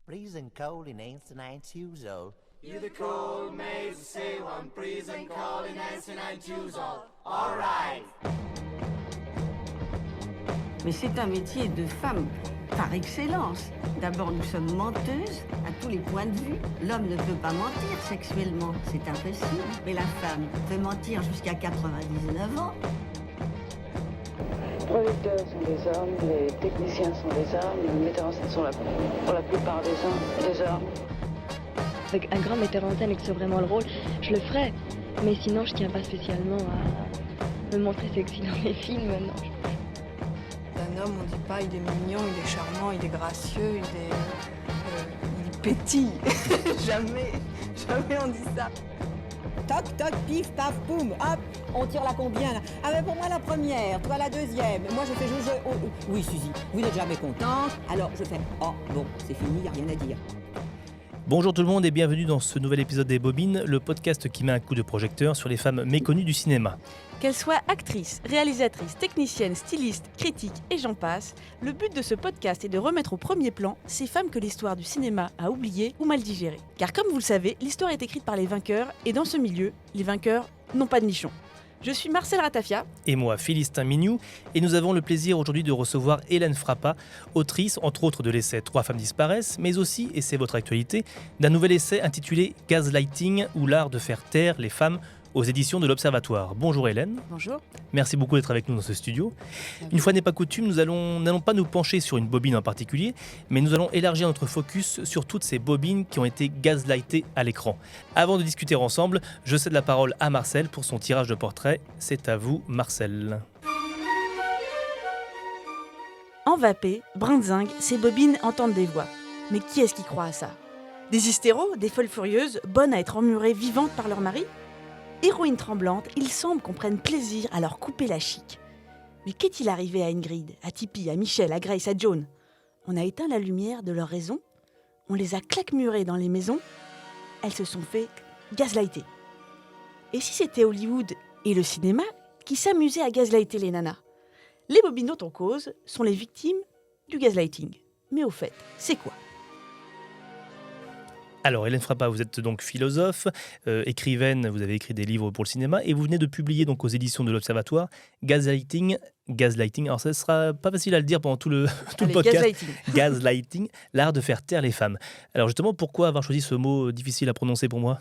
Freezing cold in Einstein Tuesday. You the cold maze say one freezing cold in Einstein Tuesday. All right. Mais c'est un métier de femme par excellence. D'abord, nous sommes menteuses à tous les points de vue. L'homme ne peut pas mentir sexuellement, c'est impossible. Mais la femme peut mentir jusqu'à 99 ans. Les producteurs sont des hommes, les techniciens sont des hommes, les metteurs en scène sont pour la plupart des hommes. Avec un grand metteur en scène et que c'est vraiment le rôle, je le ferais. Mais sinon, je tiens pas spécialement à me montrer sexy dans les films, non. D'un homme, on dit pas il est mignon, il est charmant, il est gracieux, il pétille. jamais on dit ça. Toc, toc, pif, paf, boum, hop, on tire la combien là? Ah ben pour moi la première, toi la deuxième. Moi je fais oui Suzy, vous n'êtes jamais contente, alors je fais oh bon, c'est fini, y a rien à dire. Bonjour tout le monde et bienvenue dans ce nouvel épisode des Bobines, le podcast qui met un coup de projecteur sur les femmes méconnues du cinéma. Qu'elles soient actrices, réalisatrices, techniciennes, stylistes, critiques et j'en passe, le but de ce podcast est de remettre au premier plan ces femmes que l'histoire du cinéma a oubliées ou mal digérées. Car comme vous le savez, l'histoire est écrite par les vainqueurs et dans ce milieu, les vainqueurs n'ont pas de nichon. Je suis Marcel Ratafia. Et moi, Philistin Mignou. Et nous avons le plaisir aujourd'hui de recevoir Hélène Frappat, autrice, entre autres, de l'essai « Trois femmes disparaissent », mais aussi, et c'est votre actualité, d'un nouvel essai intitulé « Gaslighting ou l'art de faire taire les femmes » aux éditions de l'Observatoire. Bonjour Hélène. Bonjour. Merci beaucoup d'être avec nous dans ce studio. Une fois n'est pas coutume, nous n'allons pas nous pencher sur une bobine en particulier, mais nous allons élargir notre focus sur toutes ces bobines qui ont été gaslightées à l'écran. Avant de discuter ensemble, je cède la parole à Marcel pour son tirage de portrait. C'est à vous, Marcel. En vapé, brinzingue, ces bobines entendent des voix. Mais qui est-ce qui croit à ça? Des hystéros, des folles furieuses, bonnes à être emmurées vivantes par leur mari? Héroïnes tremblantes, il semble qu'on prenne plaisir à leur couper la chic. Mais qu'est-il arrivé à Ingrid, à Tippi, à Michel, à Grace, à Joan? On a éteint la lumière de leur raison, on les a claquemurées dans les maisons, elles se sont fait gaslighter. Et si c'était Hollywood et le cinéma qui s'amusaient à gaslighter les nanas? Les bobines dont on cause sont les victimes du gaslighting. Mais au fait, c'est quoi? Alors Hélène Frappat, vous êtes donc philosophe, écrivaine, vous avez écrit des livres pour le cinéma et vous venez de publier donc aux éditions de l'Observatoire Gaslighting, alors ça sera pas facile à le dire pendant tout le podcast. Gaslighting, l'art de faire taire les femmes. Alors justement, pourquoi avoir choisi ce mot difficile à prononcer pour moi?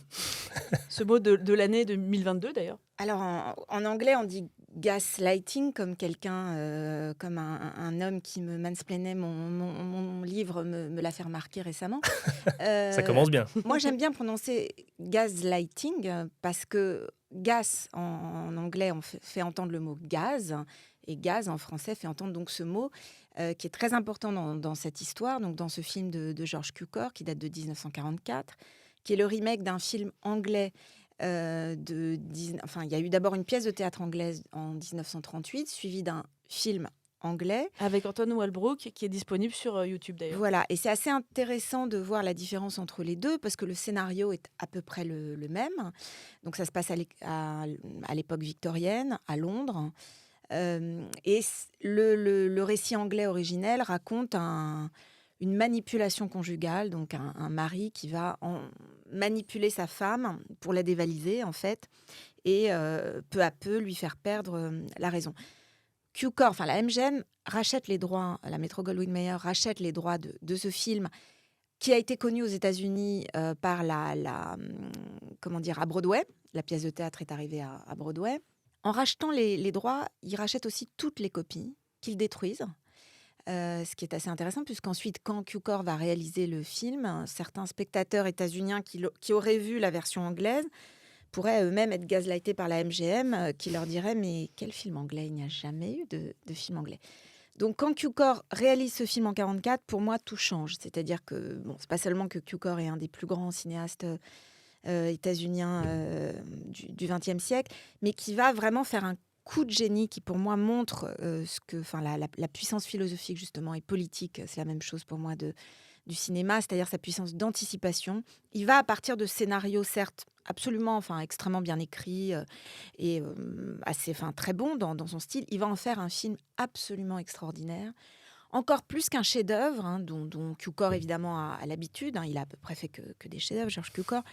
Ce mot de l'année 2022 d'ailleurs. Alors en anglais on dit gaslighting, comme quelqu'un, comme un homme qui me mansplainait mon livre me l'a fait remarquer récemment. Ça commence bien. Moi j'aime bien prononcer gaslighting parce que gas en anglais on fait entendre le mot gaz et gaz en français fait entendre donc ce mot qui est très important dans cette histoire, donc dans ce film de George Cukor qui date de 1944, qui est le remake d'un film anglais. Il y a eu d'abord une pièce de théâtre anglaise en 1938, suivie d'un film anglais. Avec Anton Walbrook, qui est disponible sur YouTube d'ailleurs. Voilà, et c'est assez intéressant de voir la différence entre les deux, parce que le scénario est à peu près le même. Donc ça se passe à l'époque victorienne, à Londres. Et le récit anglais originel raconte une manipulation conjugale, donc un mari qui va manipuler sa femme pour la dévaliser, en fait, et peu à peu lui faire perdre la raison. Cukor, la MGM, rachète les droits, la Metro-Goldwyn-Mayer rachète les droits de ce film qui a été connu aux États-Unis par à Broadway. La pièce de théâtre est arrivée à Broadway. En rachetant les droits, ils rachètent aussi toutes les copies qu'ils détruisent. Ce qui est assez intéressant, puisqu'ensuite, quand Cukor va réaliser le film, certains spectateurs états-uniens qui auraient vu la version anglaise pourraient eux-mêmes être gaslightés par la MGM, qui leur dirait « Mais quel film anglais? Il n'y a jamais eu de film anglais ». Donc, quand Cukor réalise ce film en 1944, pour moi, tout change. C'est-à-dire que, c'est pas seulement que Cukor est un des plus grands cinéastes états-uniens du XXe siècle, mais qui va vraiment faire un coup de génie qui, pour moi, montre la puissance philosophique, justement, et politique. C'est la même chose pour moi du cinéma, c'est-à-dire sa puissance d'anticipation. Il va, à partir de scénarios, certes, absolument, extrêmement bien écrits et très bon dans son style, il va en faire un film absolument extraordinaire encore plus qu'un chef-d'œuvre, hein, dont Cukor évidemment a l'habitude. Hein, il a à peu près fait que des chefs-d'œuvre, Georges Cukor.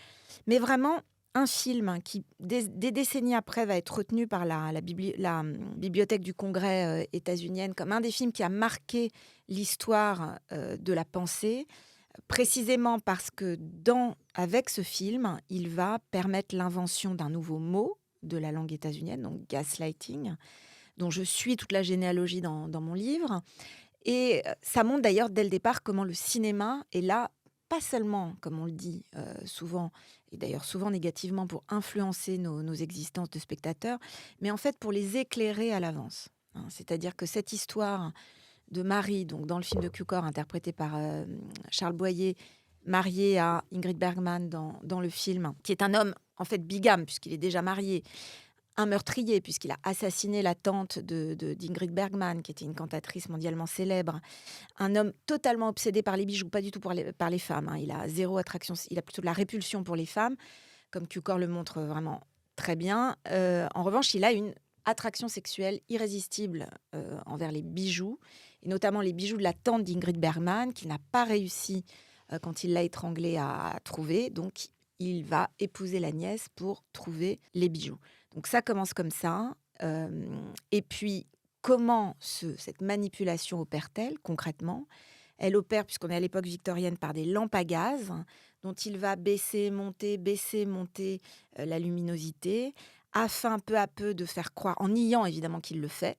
Mais vraiment un film qui, des décennies après, va être retenu par la bibliothèque du Congrès états-unienne comme un des films qui a marqué l'histoire de la pensée, précisément parce que avec ce film, il va permettre l'invention d'un nouveau mot de la langue états-unienne, donc gaslighting, dont je suis toute la généalogie dans mon livre. Et ça montre d'ailleurs dès le départ comment le cinéma est là, pas seulement, comme on le dit souvent, et d'ailleurs souvent négativement, pour influencer nos existences de spectateurs, mais en fait pour les éclairer à l'avance. Hein. C'est-à-dire que cette histoire de Marie, donc dans le film de Cukor, interprété par Charles Boyer, marié à Ingrid Bergman dans le film, qui est un homme en fait bigame, puisqu'il est déjà marié, un meurtrier, puisqu'il a assassiné la tante d'Ingrid Bergman, qui était une cantatrice mondialement célèbre. Un homme totalement obsédé par les bijoux, pas du tout par les femmes. Hein. Il a zéro attraction, il a plutôt de la répulsion pour les femmes, comme Cukor le montre vraiment très bien. En revanche, il a une attraction sexuelle irrésistible envers les bijoux, et notamment les bijoux de la tante d'Ingrid Bergman, qu'il n'a pas réussi, quand il l'a étranglée, à trouver. Donc, il va épouser la nièce pour trouver les bijoux. Donc ça commence comme ça. Et puis, comment cette manipulation opère-t-elle concrètement ? Elle opère, puisqu'on est à l'époque victorienne, par des lampes à gaz, dont il va baisser, monter la luminosité, afin peu à peu de faire croire, en niant évidemment qu'il le fait,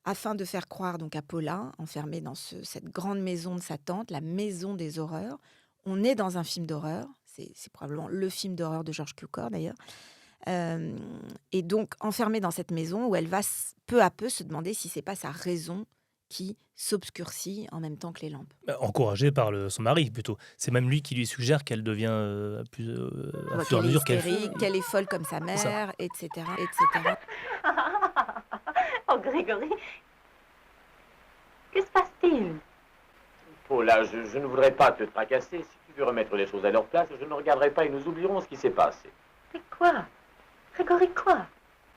afin de faire croire donc à Paula, enfermée dans cette grande maison de sa tante, la maison des horreurs. On est dans un film d'horreur, c'est probablement le film d'horreur de Georges Cukor d'ailleurs. Et donc enfermée dans cette maison où elle va peu à peu se demander si c'est pas sa raison qui s'obscurcit en même temps que les lampes. Encouragée par son mari plutôt. C'est même lui qui lui suggère qu'elle devient à fur et à mesure qu'elle est folle comme sa mère, etc., etc. Oh Grégory, que se passe-t-il? Paula, je ne voudrais pas te tracasser. Si tu veux remettre les choses à leur place, je ne regarderai pas et nous oublierons ce qui s'est passé. Mais quoi? Grégory, quoi?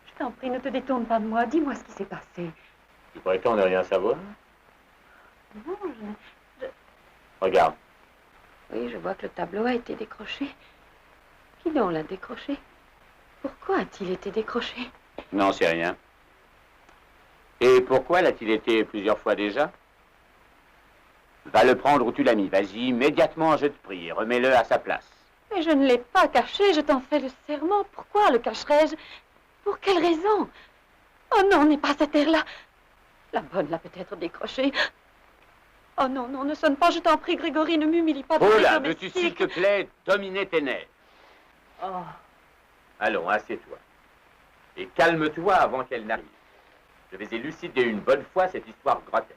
Je t'en prie, ne te détourne pas de moi. Dis-moi ce qui s'est passé. Tu prétends ne rien savoir? Non, Regarde. Oui, je vois que le tableau a été décroché. Qui donc l'a décroché? Pourquoi a-t-il été décroché? Non, c'est rien. Et pourquoi l'a-t-il été plusieurs fois déjà? Va le prendre où tu l'as mis. Vas-y, immédiatement, je te prie. Remets-le à sa place. Mais je ne l'ai pas caché, je t'en fais le serment. Pourquoi le cacherais-je? Pour quelle raison? Oh non, n'est pas cette air-là. La bonne l'a peut-être décroché. Oh non, non, ne sonne pas, je t'en prie, Grégory, ne m'humilie pas. Oh là, veux-tu, s'il te plaît, dominer tes nerfs? Oh. Allons, assieds-toi. Et calme-toi avant qu'elle n'arrive. Je vais élucider une bonne fois cette histoire grotesque.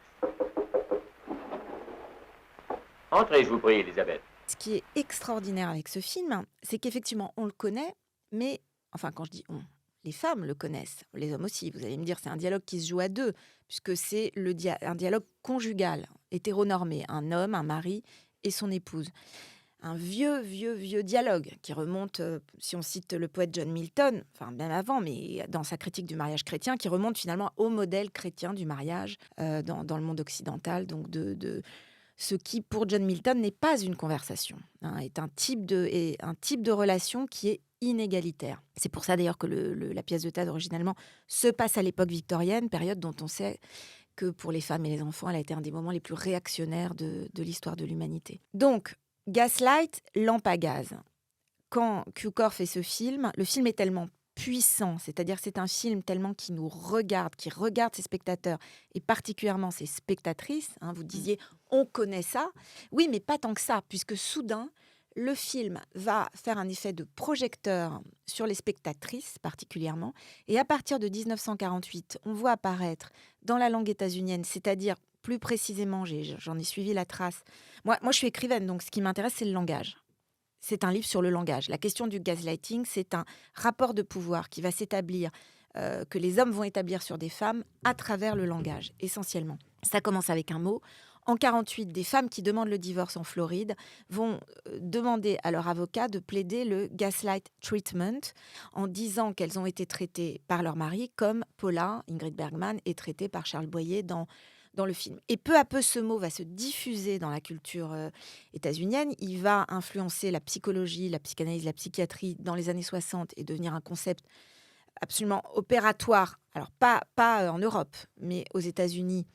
Entrez, je vous prie, Elisabeth. Ce qui est extraordinaire avec ce film, c'est qu'effectivement, on le connaît, mais, enfin, quand je dis on, les femmes le connaissent, les hommes aussi. Vous allez me dire, c'est un dialogue qui se joue à deux, puisque c'est un dialogue conjugal, hétéronormé, un homme, un mari et son épouse. Un vieux dialogue qui remonte, si on cite le poète John Milton, enfin même avant, mais dans sa critique du mariage chrétien, qui remonte finalement au modèle chrétien du mariage dans le monde occidental, donc de ce qui, pour John Milton, n'est pas une conversation, hein, est un type de relation qui est inégalitaire. C'est pour ça d'ailleurs que la pièce de théâtre originellement se passe à l'époque victorienne, période dont on sait que pour les femmes et les enfants, elle a été un des moments les plus réactionnaires de l'histoire de l'humanité. Donc, Gaslight, lampe à gaz. Quand Cukor fait ce film, le film est tellement puissant, c'est-à-dire que c'est un film tellement qui nous regarde, qui regarde ses spectateurs, et particulièrement ses spectatrices. Hein, vous disiez, on connaît ça. Oui, mais pas tant que ça, puisque soudain, le film va faire un effet de projecteur sur les spectatrices particulièrement. Et à partir de 1948, on voit apparaître dans la langue états-unienne, c'est-à-dire plus précisément, j'en ai suivi la trace. Moi, je suis écrivaine, donc ce qui m'intéresse, c'est le langage. C'est un livre sur le langage. La question du gaslighting, c'est un rapport de pouvoir qui va s'établir, que les hommes vont établir sur des femmes à travers le langage, essentiellement. Ça commence avec un mot. En 1948, des femmes qui demandent le divorce en Floride vont demander à leur avocat de plaider le gaslight treatment en disant qu'elles ont été traitées par leur mari comme Paula, Ingrid Bergman, est traitée par Charles Boyer dans dans le film. Et peu à peu, ce mot va se diffuser dans la culture états-unienne. Il va influencer la psychologie, la psychanalyse, la psychiatrie dans les années 60 et devenir un concept absolument opératoire. Alors, pas en Europe, mais aux États-Unis,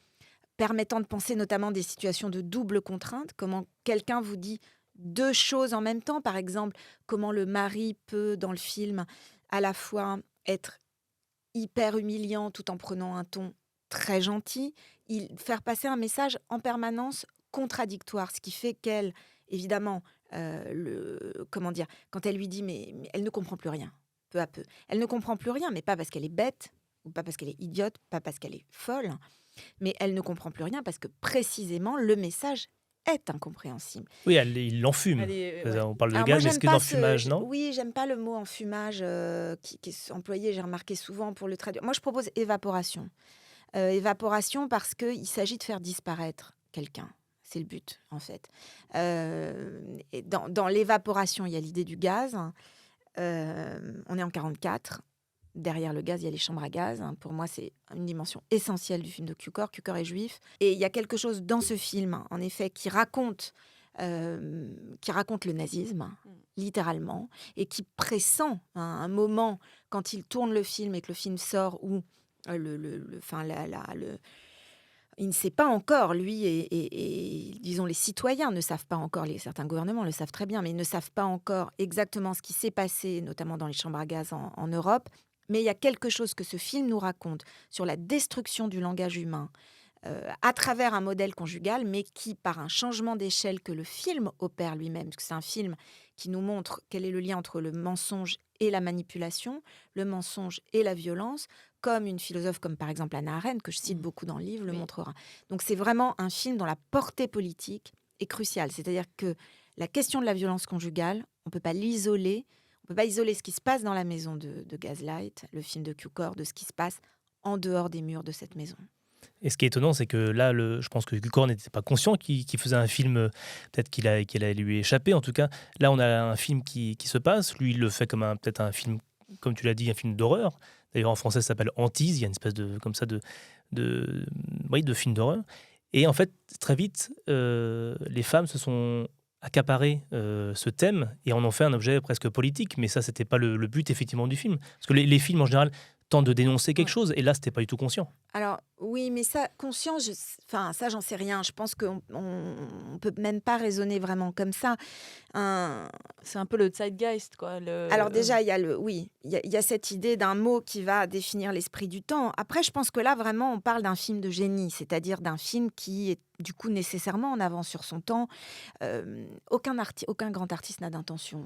permettant de penser notamment des situations de double contrainte. Comment quelqu'un vous dit 2 choses en même temps, par exemple, comment le mari peut, dans le film, à la fois être hyper humiliant tout en prenant un ton très gentil, faire passer un message en permanence contradictoire, ce qui fait qu'elle, évidemment, quand elle lui dit mais elle ne comprend plus rien, peu à peu. Elle ne comprend plus rien, mais pas parce qu'elle est bête, ou pas parce qu'elle est idiote, pas parce qu'elle est folle, mais elle ne comprend plus rien parce que précisément le message est incompréhensible. Oui, il l'enfume. On parle de Alors gaz, moi, mais est-ce que d'enfumage, non? Oui, j'aime pas le mot enfumage qui est employé, j'ai remarqué souvent pour le traduire. Moi, je propose évaporation. Évaporation parce qu'il s'agit de faire disparaître quelqu'un. C'est le but, en fait. Et dans l'évaporation, il y a l'idée du gaz. On est en 1944. Derrière le gaz, il y a les chambres à gaz. Pour moi, c'est une dimension essentielle du film de Cukor. Cukor est juif. Et il y a quelque chose dans ce film, en effet, qui raconte le nazisme, littéralement, et qui pressent un moment, quand il tourne le film et que le film sort, où il ne sait pas encore, lui, et disons les citoyens ne savent pas encore, certains gouvernements le savent très bien, mais ils ne savent pas encore exactement ce qui s'est passé, notamment dans les chambres à gaz en Europe. Mais il y a quelque chose que ce film nous raconte sur la destruction du langage humain à travers un modèle conjugal, mais qui, par un changement d'échelle que le film opère lui-même, parce que c'est un film qui nous montre quel est le lien entre le mensonge et la manipulation, le mensonge et la violence, comme une philosophe comme par exemple Hannah Arendt, que je cite beaucoup dans le livre, le montrera. Donc c'est vraiment un film dont la portée politique est cruciale. C'est-à-dire que la question de la violence conjugale, on ne peut pas l'isoler. On ne peut pas isoler ce qui se passe dans la maison de Gaslight, le film de Cukor, de ce qui se passe en dehors des murs de cette maison. Et ce qui est étonnant, c'est que là, je pense que Cukor n'était pas conscient qu'il faisait un film, peut-être qu'il allait lui échapper. En tout cas, là, on a un film qui se passe. Lui, il le fait comme peut-être un film, comme tu l'as dit, un film d'horreur. D'ailleurs, en français, ça s'appelle Antise. Il y a une espèce de film d'horreur. Et en fait, très vite, les femmes se sont accaparé ce thème et en ont fait un objet presque politique, mais ça c'était pas le but effectivement du film, parce que les films en général tentent de dénoncer quelque chose et là c'était pas du tout conscient. Alors oui, mais ça, conscience, ça j'en sais rien, je pense qu'on peut même pas raisonner vraiment comme ça. C'est un peu le zeitgeist, quoi. Alors déjà, il y a cette idée d'un mot qui va définir l'esprit du temps. Après, je pense que là, vraiment, on parle d'un film de génie, c'est-à-dire d'un film qui est du coup nécessairement en avance sur son temps. Aucun grand artiste n'a d'intention.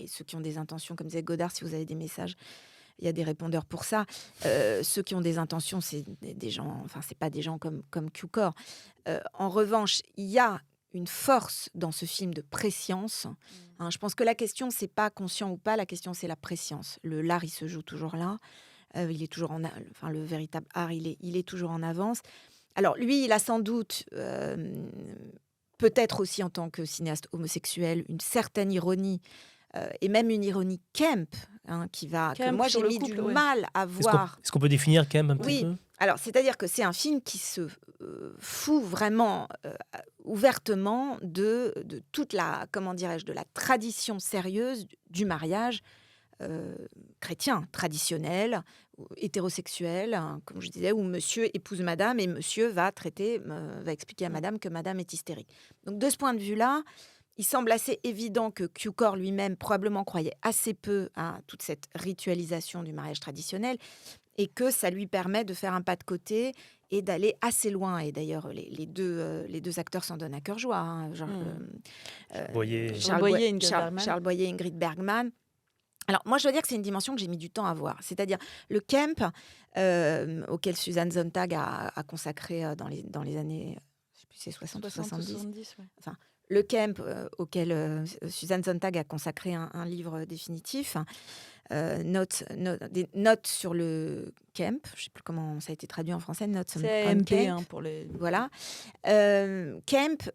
Ceux qui ont des intentions, comme disait Godard, si vous avez des messages, il y a des répondeurs pour ça. Ceux qui ont des intentions, c'est des gens, enfin, c'est pas des gens comme Cukor. En revanche, il y a une force dans ce film de prescience. Je pense que la question, c'est pas conscient ou pas, la question, c'est la prescience. L'art, il se joue toujours là. Il est toujours le véritable art, il est toujours en avance. Alors, lui, il a sans doute, peut-être aussi en tant que cinéaste homosexuel, une certaine ironie, et même une ironie camp, que moi j'ai mis du mal à voir. Est-ce qu'on peut définir camp un petit peu ? Alors c'est-à-dire que c'est un film qui se fout vraiment ouvertement de toute la, comment dirais-je, de la tradition sérieuse du mariage chrétien, traditionnel, hétérosexuel, comme je disais, où monsieur épouse madame et monsieur va expliquer à madame que madame est hystérique. Donc de ce point de vue-là, il semble assez évident que Cukor lui-même probablement croyait assez peu à toute cette ritualisation du mariage traditionnel et que ça lui permet de faire un pas de côté et d'aller assez loin. Et d'ailleurs, les deux acteurs s'en donnent à cœur joie. Charles Boyer et Ingrid Bergman. Alors, moi, je dois dire que c'est une dimension que j'ai mis du temps à voir. C'est-à-dire le camp auquel Susan Sontag a consacré dans les années, je sais plus, c'est 60 ou 70. Enfin, le camp auquel Susan Sontag a consacré un livre définitif, des notes sur le camp, je ne sais plus comment ça a été traduit en français, notes on MP camp. Pour les... Voilà. Camp,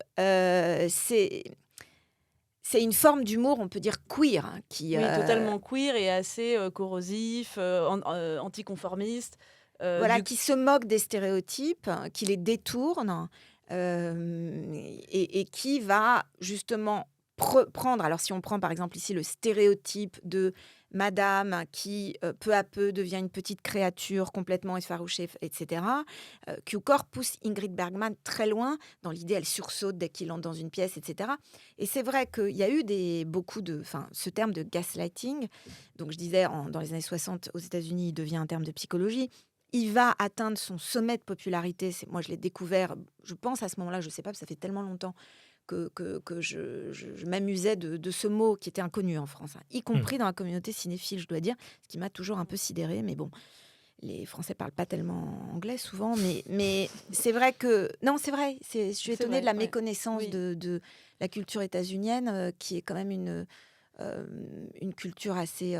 c'est une forme d'humour, on peut dire queer. Oui, totalement queer et assez corrosif, anticonformiste. Voilà, qui se moque des stéréotypes, qui les détourne et qui va justement prendre, alors si on prend par exemple ici le stéréotype de madame qui peu à peu devient une petite créature complètement effarouchée, etc. Cukor pousse Ingrid Bergman très loin. Dans l'idée, elle sursaute dès qu'il entre dans une pièce, etc. Et c'est vrai qu'il y a eu ce terme de gaslighting. Donc je disais, dans les années 60, aux États-Unis, il devient un terme de psychologie. Il va atteindre son sommet de popularité. Moi, je l'ai découvert, je pense à ce moment-là, je ne sais pas, ça fait tellement longtemps que je m'amusais de ce mot qui était inconnu en France, y compris dans la communauté cinéphile, je dois dire, ce qui m'a toujours un peu sidérée. Mais bon, les Français parlent pas tellement anglais souvent, mais c'est vrai que... Non, c'est vrai, je suis étonnée de la méconnaissance de la culture états-unienne, qui est quand même une culture assez...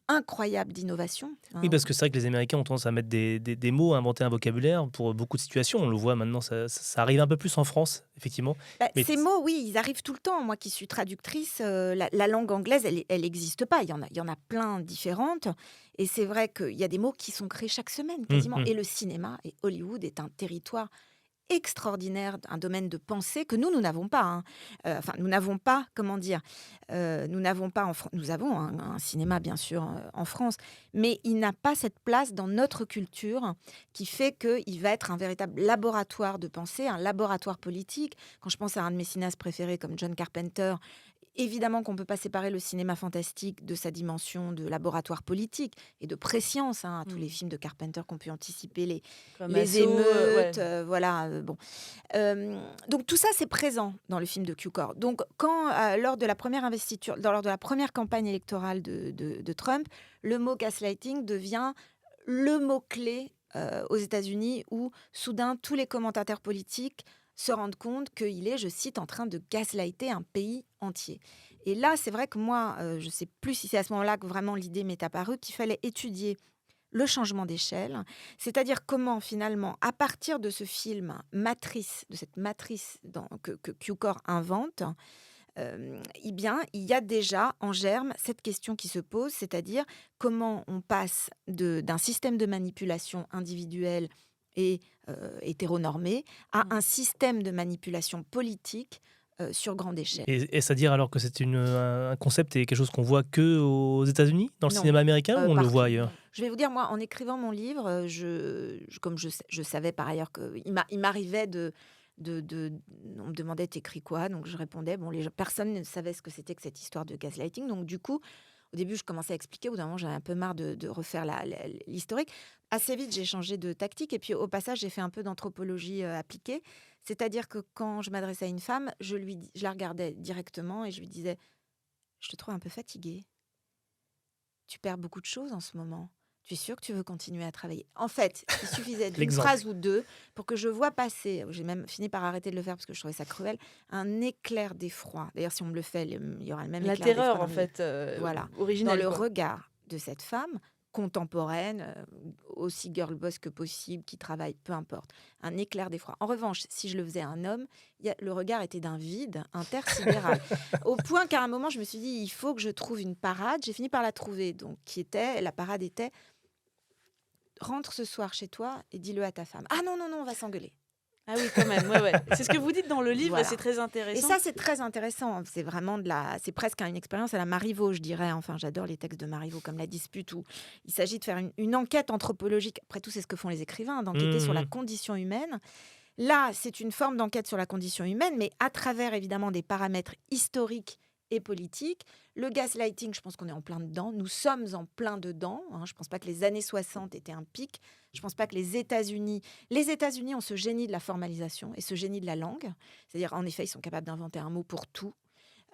incroyable d'innovation. Oui, parce que c'est vrai que les Américains ont tendance à mettre des mots, à inventer un vocabulaire pour beaucoup de situations. On le voit maintenant, ça arrive un peu plus en France, effectivement. Mais ces mots, oui, ils arrivent tout le temps. Moi qui suis traductrice, la langue anglaise, elle n'existe pas. Il y en a plein différentes. Et c'est vrai qu'il y a des mots qui sont créés chaque semaine, quasiment. Et le cinéma et Hollywood est un territoire extraordinaire, un domaine de pensée que nous n'avons pas. Nous n'avons pas, comment dire, nous avons un cinéma, bien sûr, en France, mais il n'a pas cette place dans notre culture qui fait qu'il va être un véritable laboratoire de pensée, un laboratoire politique. Quand je pense à un de mes cinéastes préférés comme John Carpenter, évidemment qu'on ne peut pas séparer le cinéma fantastique de sa dimension de laboratoire politique et de préscience. Tous les films de Carpenter qu'on pu anticiper les émeutes, bon. Donc tout ça, c'est présent dans le film de Cukor. Donc quand, lors de la première investiture, lors de la première campagne électorale de Trump, le mot gaslighting devient le mot-clé aux États-Unis où soudain tous les commentateurs politiques se rendent compte qu'il est, je cite, en train de gaslighter un pays entier. Et là, c'est vrai que moi, je ne sais plus si c'est à ce moment-là que vraiment l'idée m'est apparue, qu'il fallait étudier le changement d'échelle, c'est-à-dire comment finalement, à partir de ce film matrice, de cette matrice que Cukor invente, il y a déjà en germe cette question qui se pose, c'est-à-dire comment on passe d'un système de manipulation individuelle et hétéronormé à un système de manipulation politique sur grande échelle. Et c'est-à-dire alors que c'est un concept et quelque chose qu'on voit que aux États-Unis, dans le cinéma américain, ou on le voit ailleurs ? Je vais vous dire, moi, en écrivant mon livre, comme je savais par ailleurs qu'il m'arrivait on me demandait t'écris quoi, donc je répondais. Bon, personne ne savait ce que c'était que cette histoire de gaslighting, donc du coup. Au début, je commençais à expliquer. Au bout d'un moment, j'avais un peu marre de refaire l'historique. Assez vite, j'ai changé de tactique. Et puis, au passage, j'ai fait un peu d'anthropologie appliquée. C'est-à-dire que quand je m'adressais à une femme, je la regardais directement et je lui disais « Je te trouve un peu fatiguée. Tu perds beaucoup de choses en ce moment. Tu es sûre que tu veux continuer à travailler ?» En fait, il suffisait d'une phrase ou deux pour que je vois passer, j'ai même fini par arrêter de le faire parce que je trouvais ça cruel, un éclair d'effroi. D'ailleurs, si on me le fait, il y aura le même éclair d'effroi. La terreur, en fait, originelle. Dans le regard de cette femme contemporaine, aussi girl boss que possible, qui travaille, peu importe. Un éclair d'effroi. En revanche, si je le faisais à un homme, le regard était d'un vide intersidéral. Au point qu'à un moment, je me suis dit, il faut que je trouve une parade. J'ai fini par la trouver. Donc, la parade était... Rentre ce soir chez toi et dis-le à ta femme. Ah non, on va s'engueuler. Ah oui, quand même, ouais. C'est ce que vous dites dans le livre, voilà. C'est très intéressant. Et ça, c'est très intéressant. C'est vraiment c'est presque une expérience à la Marivaux, je dirais. Enfin, j'adore les textes de Marivaux, comme La Dispute, où il s'agit de faire une enquête anthropologique. Après tout, c'est ce que font les écrivains, d'enquêter sur la condition humaine. Là, c'est une forme d'enquête sur la condition humaine, mais à travers, évidemment, des paramètres historiques et politiques. Le gaslighting, je pense qu'on est en plein dedans. Nous sommes en plein dedans. Je ne pense pas que les années 60 étaient un pic. Je ne pense pas que les États-Unis ont ce génie de la formalisation et ce génie de la langue. C'est-à-dire, en effet, ils sont capables d'inventer un mot pour tout.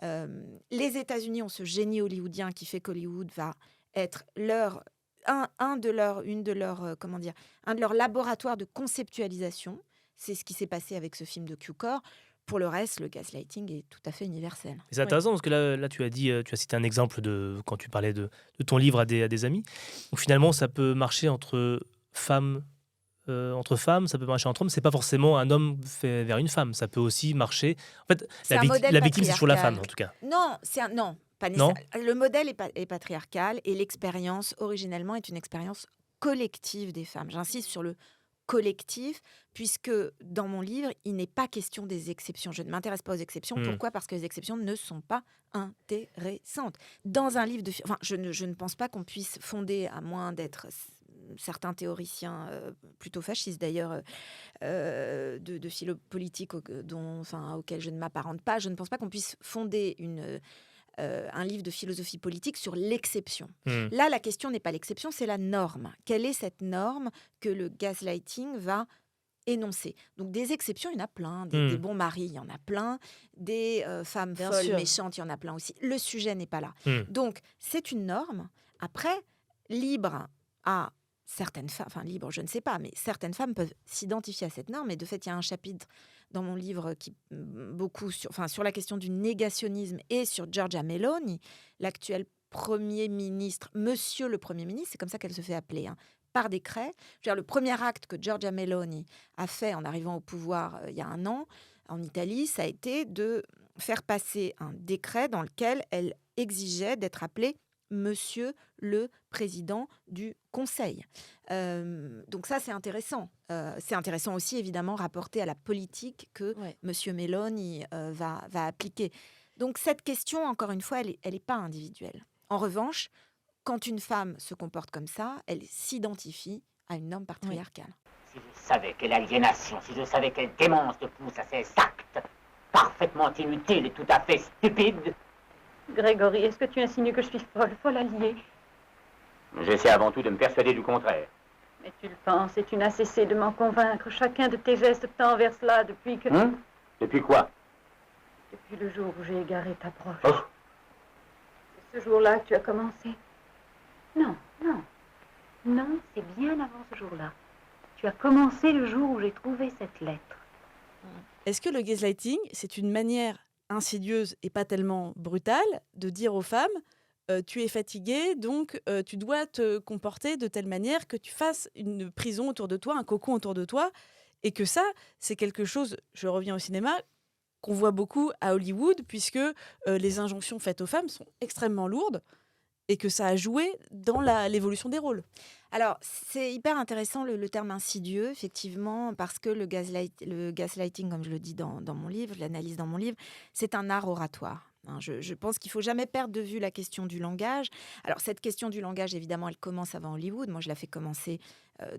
Les États-Unis ont ce génie hollywoodien qui fait qu'Hollywood va être un de leurs laboratoires de conceptualisation. C'est ce qui s'est passé avec ce film de Cukor. Pour le reste, le gaslighting est tout à fait universel. C'est intéressant parce que là tu as cité un exemple quand tu parlais de ton livre à des amis. Donc finalement, ça peut marcher entre femmes, ça peut marcher entre hommes. C'est pas forcément un homme fait vers une femme. Ça peut aussi marcher. En fait, la victime, c'est toujours la femme, en tout cas. Non, pas nécessairement. Le modèle est patriarcal et l'expérience, originellement, est une expérience collectif des femmes. J'insiste sur le collectif, puisque dans mon livre, il n'est pas question des exceptions. Je ne m'intéresse pas aux exceptions. Pourquoi ? Parce que les exceptions ne sont pas intéressantes. Dans un livre de... je ne pense pas qu'on puisse fonder, à moins d'être certains théoriciens, plutôt fascistes d'ailleurs, de philo-politique auxquels je ne m'apparente pas, je ne pense pas qu'on puisse fonder un livre de philosophie politique sur l'exception. Là, la question n'est pas l'exception, c'est la norme. Quelle est cette norme que le gaslighting va énoncer ? Donc des exceptions, il y en a plein. Des bons maris, il y en a plein. Des femmes folles, méchantes, il y en a plein aussi. Le sujet n'est pas là. Donc c'est une norme. Après, libre à certaines femmes, libre, je ne sais pas, mais certaines femmes peuvent s'identifier à cette norme. Et de fait, il y a un chapitre dans mon livre qui beaucoup sur la question du négationnisme et sur Giorgia Meloni, l'actuel Premier ministre, Monsieur le Premier ministre, c'est comme ça qu'elle se fait appeler, par décret. Je veux dire, le premier acte que Giorgia Meloni a fait en arrivant au pouvoir il y a un an en Italie, ça a été de faire passer un décret dans lequel elle exigeait d'être appelée Monsieur le Président du Conseil. Donc ça, c'est intéressant. C'est intéressant aussi, évidemment, rapporté à la politique que Monsieur Meloni va appliquer. Donc cette question, encore une fois, elle n'est pas individuelle. En revanche, quand une femme se comporte comme ça, elle s'identifie à une norme patriarcale. Si je savais quelle aliénation, si je savais quelle démence te pousse à ces actes parfaitement inutiles et tout à fait stupides... Grégory, est-ce que tu insinues que je suis folle alliée ? J'essaie avant tout de me persuader du contraire. Mais tu le penses et tu n'as cessé de m'en convaincre. Chacun de tes gestes tend vers cela depuis que... Depuis quoi ? Depuis le jour où j'ai égaré ta broche. C'est ce jour-là que tu as commencé ? Non, c'est bien avant ce jour-là. Tu as commencé le jour où j'ai trouvé cette lettre. Est-ce que le gaslighting, c'est une manière insidieuse et pas tellement brutale de dire aux femmes tu es fatiguée, donc tu dois te comporter de telle manière que tu fasses une prison autour de toi, un cocon autour de toi, et que ça, c'est quelque chose, je reviens au cinéma, qu'on voit beaucoup à Hollywood, puisque les injonctions faites aux femmes sont extrêmement lourdes, et que ça a joué dans l'évolution des rôles. Alors, c'est hyper intéressant le terme insidieux, effectivement, parce que le gaslighting, comme je le dis dans mon livre, je l'analyse dans mon livre, c'est un art oratoire. Je pense qu'il ne faut jamais perdre de vue la question du langage. Alors, cette question du langage, évidemment, elle commence avant Hollywood. Moi, je la fais commencer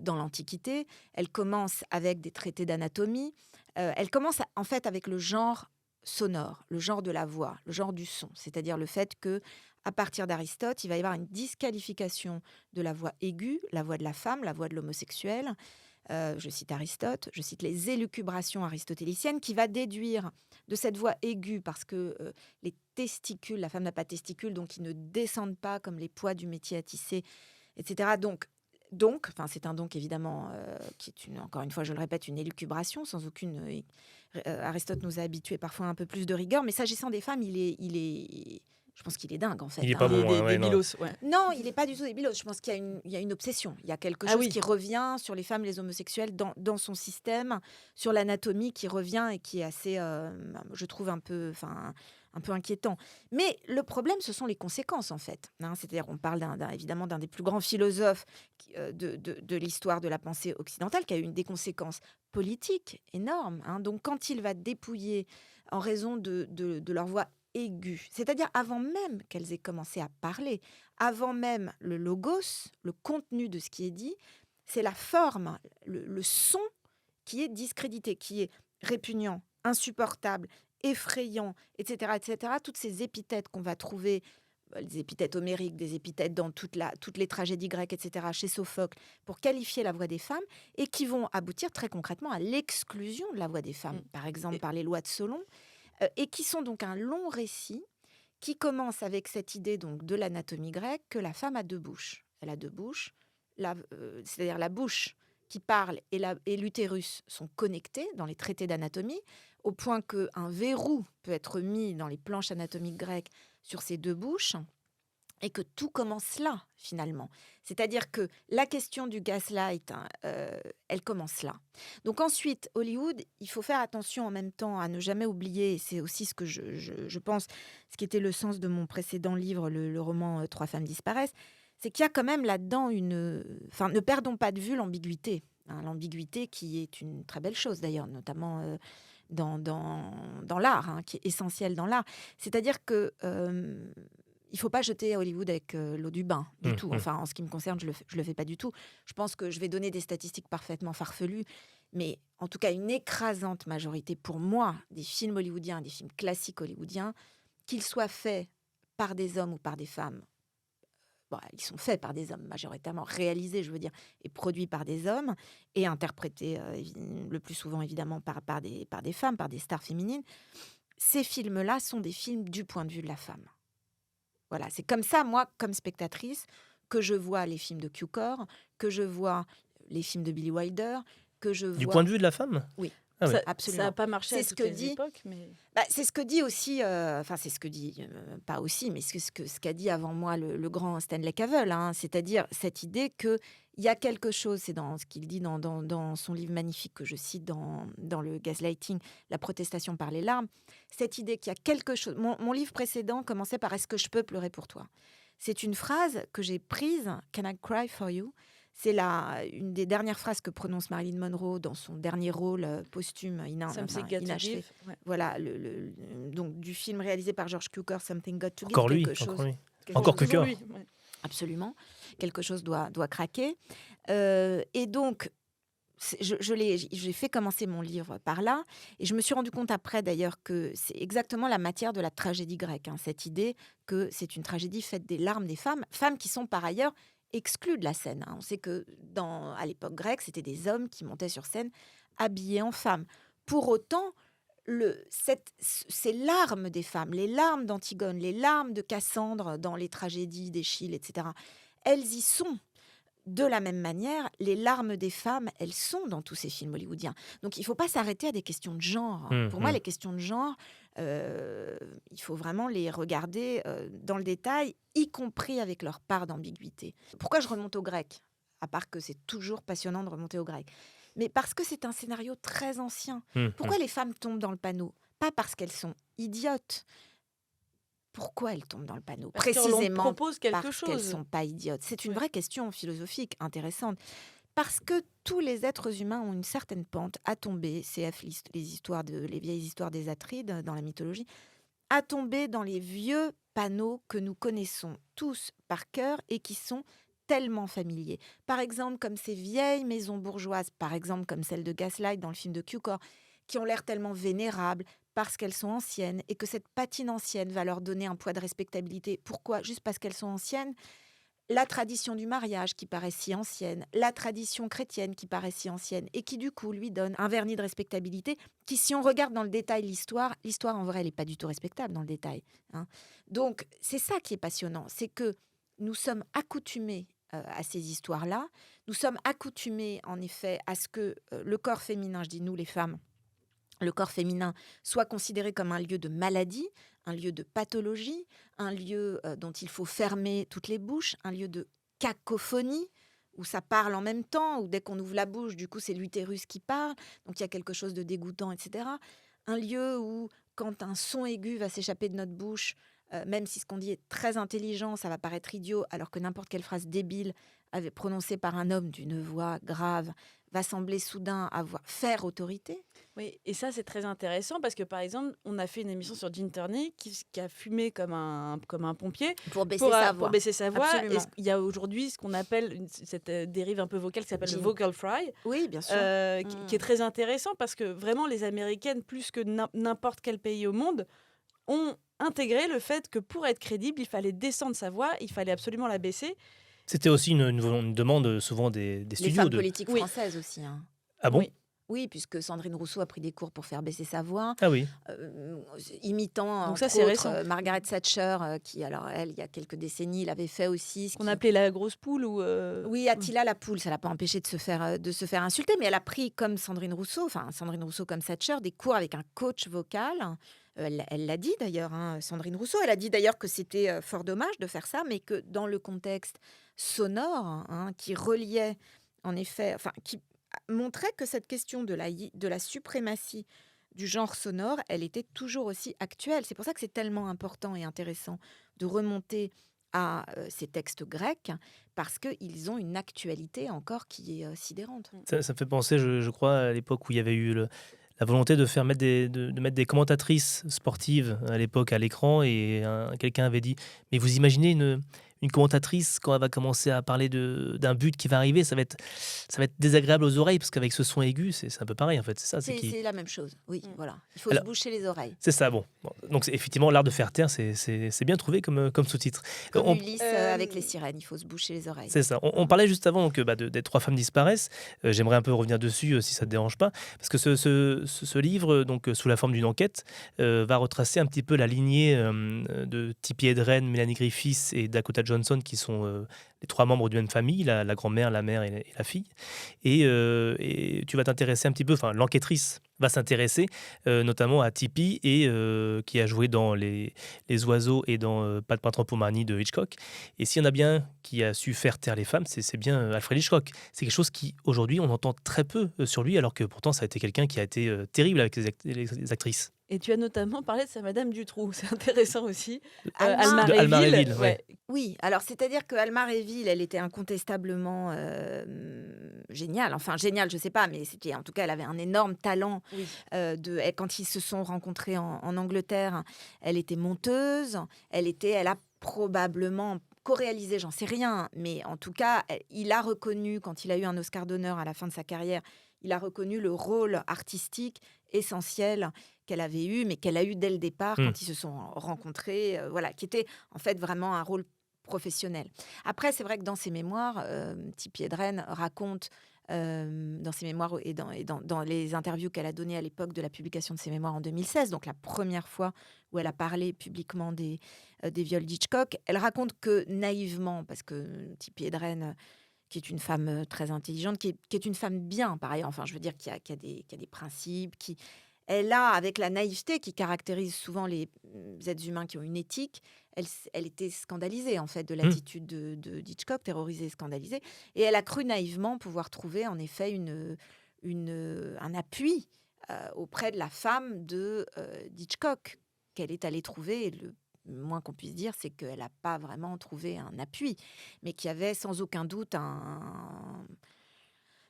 dans l'Antiquité. Elle commence avec des traités d'anatomie. Elle commence, en fait, avec le genre sonore, le genre de la voix, le genre du son. C'est-à-dire le fait que à partir d'Aristote, il va y avoir une disqualification de la voix aiguë, la voix de la femme, la voix de l'homosexuel. Je cite Aristote, je cite les élucubrations aristotéliciennes, qui va déduire de cette voix aiguë, parce que les testicules, la femme n'a pas de testicules, donc ils ne descendent pas comme les poids du métier à tisser, etc. Donc, c'est un donc évidemment qui est encore une fois, je le répète, une élucubration sans aucune. Aristote nous a habitués parfois à un peu plus de rigueur, mais s'agissant des femmes, il est je pense qu'il est dingue, en fait. Il n'est pas bon, des bilos, Non, il n'est pas du tout des bilos. Je pense qu'il y a une obsession. Il y a quelque chose qui revient sur les femmes, les homosexuels, dans son système, sur l'anatomie qui revient et qui est assez, je trouve, un peu inquiétant. Mais le problème, ce sont les conséquences, en fait. C'est-à-dire, on parle évidemment d'un des plus grands philosophes de l'histoire de la pensée occidentale, qui a eu des conséquences politiques énormes. Donc, quand il va dépouiller en raison de leur voix aiguë, c'est-à-dire avant même qu'elles aient commencé à parler, avant même le logos, le contenu de ce qui est dit, c'est la forme, le son qui est discrédité, qui est répugnant, insupportable, effrayant, etc., etc. Toutes ces épithètes qu'on va trouver, les épithètes homériques, des épithètes dans toutes les tragédies grecques, etc., chez Sophocle, pour qualifier la voix des femmes, et qui vont aboutir très concrètement à l'exclusion de la voix des femmes, par exemple par les lois de Solon, et qui sont donc un long récit qui commence avec cette idée donc de l'anatomie grecque que la femme a deux bouches. Elle a deux bouches, c'est-à-dire la bouche qui parle et l'utérus sont connectés dans les traités d'anatomie, au point qu'un verrou peut être mis dans les planches anatomiques grecques sur ces deux bouches, et que tout commence là, finalement. C'est-à-dire que la question du gaslight, elle commence là. Donc ensuite, Hollywood, il faut faire attention en même temps à ne jamais oublier, et c'est aussi ce que je pense, ce qui était le sens de mon précédent livre, le roman « Trois femmes disparaissent », c'est qu'il y a quand même là-dedans Enfin, ne perdons pas de vue l'ambiguïté. Hein, l'ambiguïté qui est une très belle chose d'ailleurs, notamment dans l'art, hein, qui est essentielle dans l'art. C'est-à-dire que il ne faut pas jeter Hollywood avec l'eau du bain du tout. Enfin, en ce qui me concerne, je le fais pas du tout. Je pense que je vais donner des statistiques parfaitement farfelues, mais en tout cas, une écrasante majorité pour moi des films hollywoodiens, des films classiques hollywoodiens, qu'ils soient faits par des hommes ou par des femmes. Bon, ils sont faits par des hommes majoritairement, réalisés, je veux dire, et produits par des hommes, et interprétés le plus souvent, évidemment, par des femmes, par des stars féminines. Ces films-là sont des films du point de vue de la femme. Voilà, c'est comme ça, moi, comme spectatrice, que je vois les films de Cukor, que je vois les films de Billy Wilder, que je vois... Du point de vue de la femme ? Oui. Ah ouais. Absolument. Ça n'a pas marché C'est à ce toutes que les dit, époques, mais... c'est ce que dit aussi, enfin c'est ce que dit, pas aussi, mais ce qu'a dit avant moi le grand Stanley Cavell, hein, c'est-à-dire cette idée qu'il y a quelque chose, c'est dans ce qu'il dit dans son livre magnifique que je cite dans le Gaslighting, La protestation par les larmes, cette idée qu'il y a quelque chose... Mon livre précédent commençait par « Est-ce que je peux pleurer pour toi ?» C'est une phrase que j'ai prise, « Can I cry for you ?» C'est une des dernières phrases que prononce Marilyn Monroe dans son dernier rôle posthume inachevé. Ouais. Voilà, donc du film réalisé par George Cukor, Something Got to Give. Encore Cukor. Ouais. Absolument. Quelque chose doit craquer. Et donc, j'ai fait commencer mon livre par là. Et je me suis rendu compte après, d'ailleurs, que c'est exactement la matière de la tragédie grecque. Hein, cette idée que c'est une tragédie faite des larmes des femmes qui sont par ailleurs exclus de la scène. Hein. On sait que à l'époque grecque, c'était des hommes qui montaient sur scène habillés en femmes. Pour autant, ces larmes des femmes, les larmes d'Antigone, les larmes de Cassandre dans les tragédies d'Échille, etc., elles y sont. De la même manière, les larmes des femmes, elles sont dans tous ces films hollywoodiens. Donc, il ne faut pas s'arrêter à des questions de genre. Pour moi, les questions de genre, il faut vraiment les regarder dans le détail, y compris avec leur part d'ambiguïté. Pourquoi je remonte au grec ? À part que c'est toujours passionnant de remonter au grec. Mais parce que c'est un scénario très ancien. Pourquoi les femmes tombent dans le panneau ? Pas parce qu'elles sont idiotes. Pourquoi elles tombent dans le panneau ? Précisément parce qu'elles ne sont pas idiotes. C'est une vraie question philosophique intéressante. Parce que tous les êtres humains ont une certaine pente à tomber, CF les vieilles histoires des Atrides dans la mythologie, à tomber dans les vieux panneaux que nous connaissons tous par cœur et qui sont tellement familiers. Par exemple, comme ces vieilles maisons bourgeoises, par exemple comme celle de Gaslight dans le film de Cukor, qui ont l'air tellement vénérables parce qu'elles sont anciennes et que cette patine ancienne va leur donner un poids de respectabilité. Pourquoi ? Juste parce qu'elles sont anciennes. La tradition du mariage qui paraît si ancienne, la tradition chrétienne qui paraît si ancienne et qui du coup lui donne un vernis de respectabilité qui, si on regarde dans le détail l'histoire en vrai elle n'est pas du tout respectable dans le détail. Hein. Donc c'est ça qui est passionnant, c'est que nous sommes accoutumés à ces histoires-là, nous sommes accoutumés en effet à ce que le corps féminin, je dis nous les femmes, le corps féminin soit considéré comme un lieu de maladie, un lieu de pathologie, un lieu dont il faut fermer toutes les bouches, un lieu de cacophonie, où ça parle en même temps, où dès qu'on ouvre la bouche, du coup, c'est l'utérus qui parle, donc il y a quelque chose de dégoûtant, etc. Un lieu où, quand un son aigu va s'échapper de notre bouche, même si ce qu'on dit est très intelligent, ça va paraître idiot, alors que n'importe quelle phrase débile prononcée par un homme d'une voix grave va sembler soudain faire autorité. Oui, et ça, c'est très intéressant parce que, par exemple, on a fait une émission sur Gin Turney qui a fumé comme un pompier pour baisser sa voix. Et il y a aujourd'hui ce qu'on appelle cette dérive un peu vocale qui s'appelle le vocal fry. Oui, bien sûr. Qui est très intéressant parce que vraiment, les Américaines, plus que n'importe quel pays au monde, ont intégré le fait que pour être crédible, il fallait descendre sa voix, il fallait absolument la baisser. C'était aussi une demande souvent des studios. Les femmes politiques françaises aussi. Hein. Ah bon ? Oui, puisque Sandrine Rousseau a pris des cours pour faire baisser sa voix. Ah oui. Imitant, donc entre ça, autres, Margaret Thatcher, qui, alors, elle, il y a quelques décennies, l'avait fait aussi. Ce qu'on appelait la grosse poule ou... Oui, Attila la poule, ça ne l'a pas empêché de se faire insulter, mais elle a pris, comme Sandrine Rousseau comme Thatcher, des cours avec un coach vocal. Elle l'a dit d'ailleurs, hein, Sandrine Rousseau. Elle a dit d'ailleurs que c'était fort dommage de faire ça, mais que dans le contexte sonore, hein, qui reliait, en effet, qui montrait que cette question de la suprématie du genre sonore, elle était toujours aussi actuelle. C'est pour ça que c'est tellement important et intéressant de remonter à ces textes grecs parce qu'ils ont une actualité encore qui est sidérante. Ça me fait penser, je crois, à l'époque où il y avait eu la volonté de faire mettre de mettre des commentatrices sportives à l'époque à l'écran et quelqu'un avait dit mais vous imaginez une commentatrice quand elle va commencer à parler d'un but qui va arriver, ça va être désagréable aux oreilles parce qu'avec ce son aigu c'est un peu pareil en fait, c'est ça. C'est la même chose, oui, voilà. Il faut Alors, se boucher les oreilles. c'est ça, bon. Donc effectivement l'art de faire taire, c'est bien trouvé comme sous-titre. Comme Ulysse avec les sirènes, il faut se boucher les oreilles. C'est ça. On parlait juste avant donc, des 3 femmes disparaissent. J'aimerais un peu revenir dessus si ça te dérange pas, parce que ce livre, donc sous la forme d'une enquête, va retracer un petit peu la lignée de Tippi Hedren, Mélanie Griffiths et Dakota Johnson, qui sont les 3 membres d'une même famille, la grand-mère, la mère et la fille. Et tu vas t'intéresser un petit peu, enfin l'enquêtrice va s'intéresser notamment à Tippi et qui a joué dans les Oiseaux et dans Pas de printemps pour Marnie de Hitchcock. Et s'il y en a bien qui a su faire taire les femmes, c'est bien Alfred Hitchcock. C'est quelque chose qui aujourd'hui on entend très peu sur lui, alors que pourtant ça a été quelqu'un qui a été terrible avec les actrices. Et tu as notamment parlé de sa Madame Dutroux, c'est intéressant aussi. Alma Réville, ouais. Oui, alors c'est-à-dire que Alma Réville, elle était incontestablement géniale. Enfin, géniale, je ne sais pas, mais en tout cas, elle avait un énorme talent. Oui. Quand ils se sont rencontrés en Angleterre, elle était monteuse, elle a probablement co-réalisé, j'en sais rien, mais en tout cas, il a reconnu, quand il a eu un Oscar d'honneur à la fin de sa carrière, il a reconnu le rôle artistique essentiel qu'elle avait eu, mais qu'elle a eu dès le départ quand ils se sont rencontrés, qui était en fait vraiment un rôle professionnel. Après, c'est vrai que dans ses mémoires, Tippi Hedren raconte, dans ses mémoires et dans les interviews qu'elle a données à l'époque de la publication de ses mémoires en 2016, donc la première fois où elle a parlé publiquement des viols d'Hitchcock, elle raconte que naïvement, parce que Tippi Hedren, qui est une femme très intelligente, qui est une femme bien, par ailleurs, enfin, je veux dire, qui a des principes, elle a, avec la naïveté qui caractérise souvent les êtres humains qui ont une éthique, elle était scandalisée, en fait, de l'attitude d'Hitchcock, terrorisée et scandalisée, et elle a cru naïvement pouvoir trouver, en effet, un appui auprès de la femme d'Hitchcock, qu'elle est allée trouver, et le moins qu'on puisse dire, c'est qu'elle n'a pas vraiment trouvé un appui, mais qu'il y avait sans aucun doute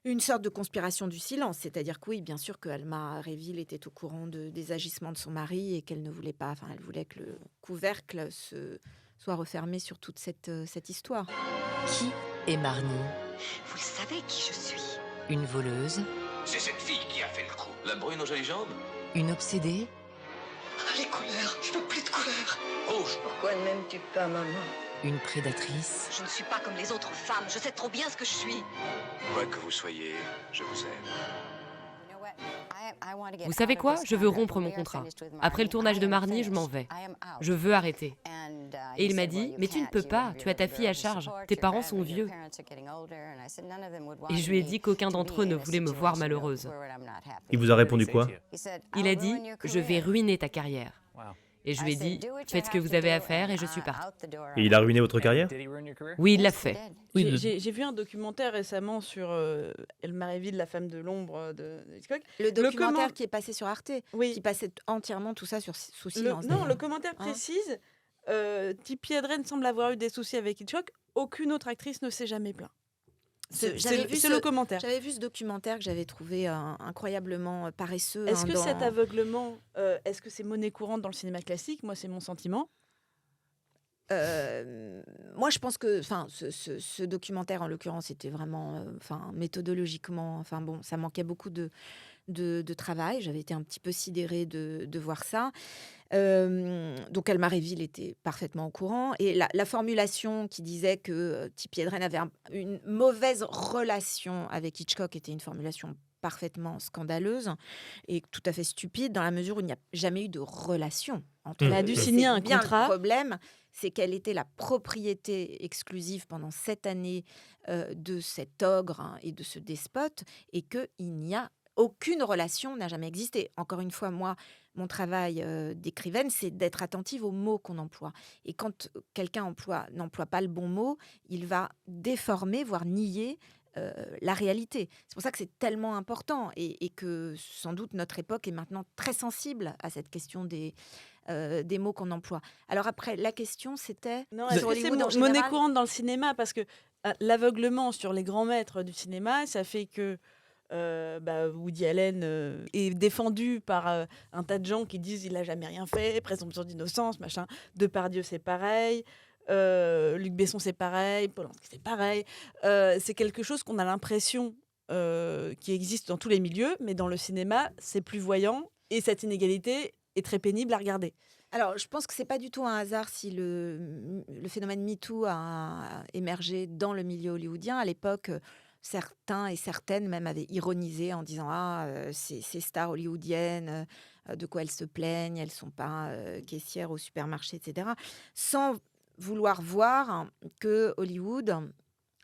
une sorte de conspiration du silence. C'est-à-dire que oui, bien sûr que Alma Réville était au courant des agissements de son mari et qu'elle ne voulait pas, enfin, elle voulait que le couvercle soit refermé sur toute cette histoire. Qui est Marnie? Vous le savez qui je suis? Une voleuse? C'est cette fille qui a fait le coup. La brune aux jolies jambes? Une obsédée? Les couleurs, je veux plus de couleurs. Rouge. Pourquoi ne m'aimes-tu pas, maman? Une prédatrice? Je ne suis pas comme les autres femmes, je sais trop bien ce que je suis. Quoi que vous soyez, je vous aime. Vous savez quoi? Je veux rompre mon contrat. Après le tournage de Marnie, je m'en vais. Je veux arrêter. Et il m'a dit, mais tu ne peux pas, tu as ta fille à charge, tes parents sont vieux. Et je lui ai dit qu'aucun d'entre eux ne voulait me voir malheureuse. Il vous a répondu quoi? Il a dit, je vais ruiner ta carrière. Et je lui ai dit, faites ce que vous avez à faire et je suis partie. Et il a ruiné votre carrière? Oui, il l'a fait. Oui, J'ai vu un documentaire récemment sur Alma Réville, la femme de l'ombre de Hitchcock. Le documentaire qui est passé sur Arte, qui passait entièrement tout ça sous silence. Le commentaire précise, Tippi Hedren semble avoir eu des soucis avec Hitchcock, aucune autre actrice ne s'est jamais plaint. C'est le commentaire. J'avais vu ce documentaire que j'avais trouvé incroyablement paresseux. Est-ce que cet aveuglement, est-ce que c'est monnaie courante dans le cinéma classique? Moi, c'est mon sentiment. Moi, je pense que, ce documentaire, en l'occurrence, était vraiment, méthodologiquement, ça manquait beaucoup de travail. J'avais été un petit peu sidérée de voir ça. Donc Alma Réville était parfaitement au courant. Et la formulation qui disait que Tippi Hedren avait une mauvaise relation avec Hitchcock était une formulation parfaitement scandaleuse et tout à fait stupide dans la mesure où il n'y a jamais eu de relation entre Elle a dû signer un contrat. Le problème, c'est qu'elle était la propriété exclusive pendant 7 années de cet ogre et de ce despote et qu'il n'y a aucune relation n'a jamais existé. Encore une fois, moi, mon travail d'écrivaine, c'est d'être attentive aux mots qu'on emploie. Et quand quelqu'un n'emploie pas le bon mot, il va déformer, voire nier la réalité. C'est pour ça que c'est tellement important et que sans doute notre époque est maintenant très sensible à cette question des des mots qu'on emploie. Alors après, la question c'était Non, sur est-ce que c'est Hollywood en monnaie général. courante dans le cinéma? Parce que l'aveuglement sur les grands maîtres du cinéma, ça fait que Woody Allen est défendu par un tas de gens qui disent il a jamais rien fait, présomption d'innocence, machin. Depardieu, c'est pareil. Luc Besson, c'est pareil. Polanski, c'est pareil. C'est quelque chose qu'on a l'impression qui existe dans tous les milieux, mais dans le cinéma, c'est plus voyant. Et cette inégalité est très pénible à regarder. Alors, je pense que c'est pas du tout un hasard si le phénomène MeToo a émergé dans le milieu hollywoodien. À l'époque, certains et certaines même avaient ironisé en disant ces stars hollywoodiennes, de quoi elles se plaignent, elles sont pas caissières au supermarché, etc. Sans vouloir voir que Hollywood,